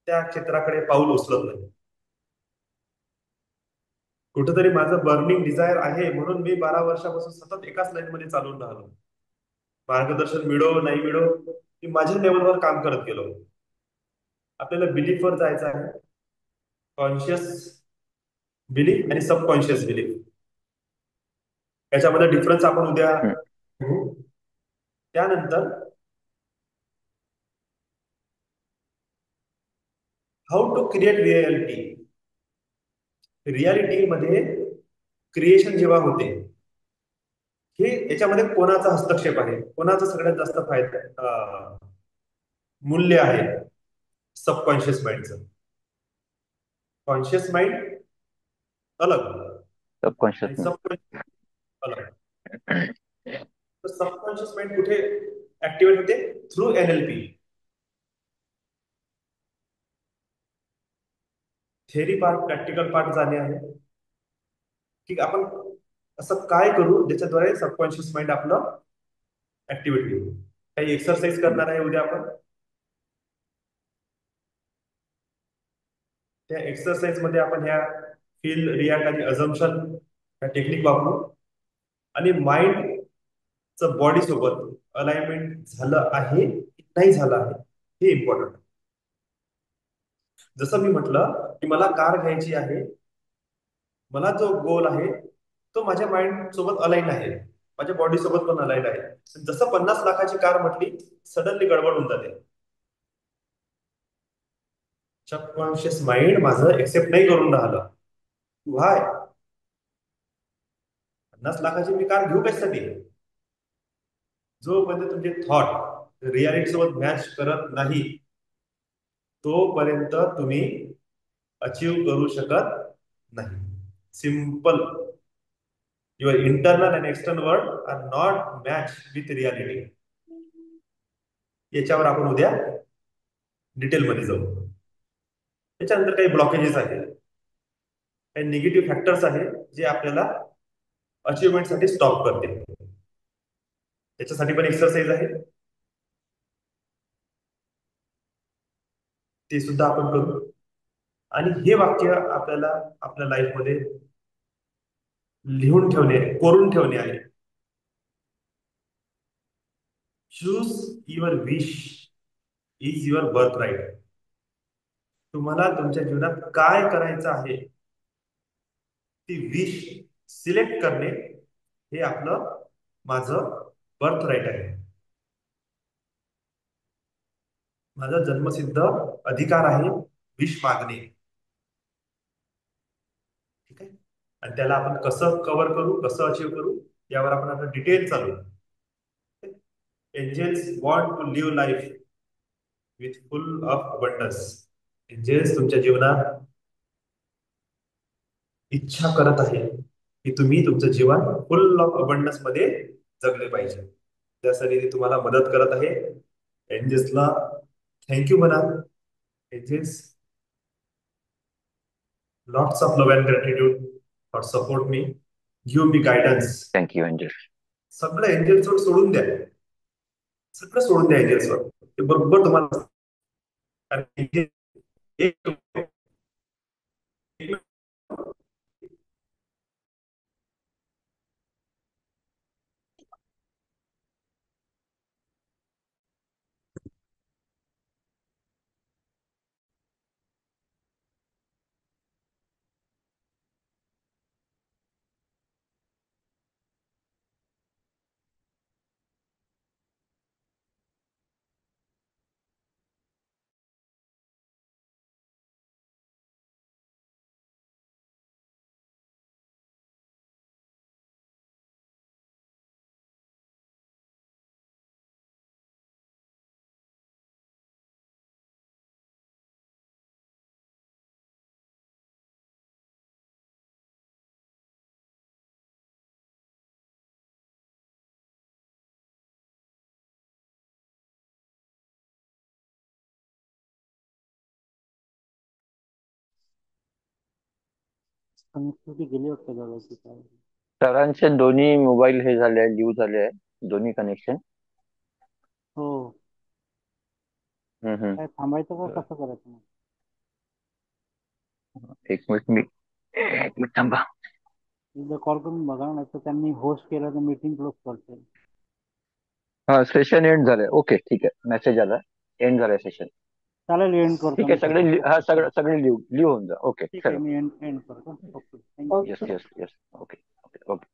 त्या क्षेत्राकडे पाऊल उचलत नाही. कुठेतरी माझं बर्निंग डिझायर आहे म्हणून मी 12 वर्षापासून सतत एकाच लाईन मध्ये चालून राहिलो. मार्गदर्शन मिळो नाही मिळो मी माझ्या लेवलवर काम करत गेलो. आपल्याला बिलीफवर जायचं आहे, कॉन्शियस बिलीफ आणि सबकॉन्शियस बिलीफ याच्यामध्ये डिफरन्स आपण उद्या हम्म. बघू. त्यानंतर how to create reality. Reality मध्ये क्रिएशन जेव्हा होते, हे याच्यामध्ये कोणाचा हस्तक्षेप आहे, कोणाचा सगळ्यात जास्त फायदा मूल्य आहे? सबकॉन्शियस माइंडचं. कॉन्शियस माइंड अलग सबकॉन्शियस आणि माइंड. सबकॉन्शियस अलग. तर सबकॉन्शियस माइंड कुठे ऍक्टिव्हेट होते? Through NLP. Theory part, practical part झाले आहे की आपण असं काय करू ज्याच्याद्वारे सबकॉन्शियस माइंड आपलं ऍक्टिव्हेट होईल. काही एक्सरसाइज करणार आहे उद्या आपण. त्या एक्सरसाइज मध्ये आपण ह्या फील, रिॲक्ट आणि अझम्पशन ह्या टेक्निक वापरू आणि माइंडचं बॉडी सोबत अलाइनमेंट झालं आहे की नाही झालं आहे हे इम्पॉर्टंट. जसं मी म्हटलं की मला कार घ्यायची आहे, मला जो गोल आहे तो माझ्या माइंड सोबत अलाइन आहे, माझ्या बॉडी सोबत पण अलाइन आहे. जसं 50 लाखाची कार म्हटली, सडनली गडबड होऊन जाते. सबकॉन्शियस माइंड माझं एक्सेप्ट नाही करून राहिलं. व्हाय? 50 लाखाची मी कार घेऊ कशासाठी? जोपर्यंत तुमचे थॉट रियालिटी सोबत मॅच करत नाही तोपर्यंत तुम्ही अचीव करू शकत नाही. Simple. Your internal and external world are not match with reality. याच्यावर आपण उद्या डिटेलमध्ये जाऊ. त्याच्यानंतर काही ब्लॉकेजेस आहेत, काही निगेटिव्ह फॅक्टर्स आहेत जे आपल्याला अचिव्हमेंटसाठी स्टॉप करते. त्याच्यासाठी पण एक्सरसाइज आहे, ते सुद्धा आपण करू. आणि हे वाक्य आपल्याला आपल्या लाईफमध्ये लिहून ठेवणे, कोरून ठेवणे आहे. Choose your wish is your birthright. तुम्हाला तुमच्या जीवनात काय करायचं आहे ती विश सिलेक्ट करणे हे आपलं, माझं बर्थ राईट आहे. माझा जन्मसिद्ध अधिकार आहे विश मागणे. ठीक आहे. आणि त्याला आपण कसं कव्हर करू, कसं अचीव करू, यावर आपण आता डिटेल चालू. Angels want to live life with full of abundance. Angels तुमच्या जीवनात इच्छा करत आहे की तुम्ही तुमचं जीवन फुल ऑफ अबंडन्स मध्ये जगले पाहिजे. त्यासाठी ते तुम्हाला मदत करत आहे. एंजल्सला थँक्यू म्हणा. Angels, lots of love and gratitude for support me, give me guidance. Thank you angel. सगळं एंजल्सवर सोडून द्या, सगळं सोडून द्या एंजल्सवर. ते बरोबर तुम्हाला एक संस्कृती गेली वाटतं दादाची काय. सरांचे दोन्ही मोबाईल हे झाले आहे, लीव झाले आहे, दोन्ही कनेक्शन. हो. काय थांबायचं का कसं करायचं मग? एक मिनिट थांबा. एकदा कॉल करून बघा, नाही तर त्यांनी होस्ट केलं तर मीटिंग क्लोज करते. हा, सेशन एंड झालंय. ओके, ठीक आहे. मेसेज आला, एंड झालंय सेशन. चालेल, एंड करतो ठीक मी आहे. सगळे सध्या. हा सगळे लिहून जा. ओके, ठीक आहे, चलो. मी एंड करतो. Okay, thank you. Yes yes yes. Okay okay okay.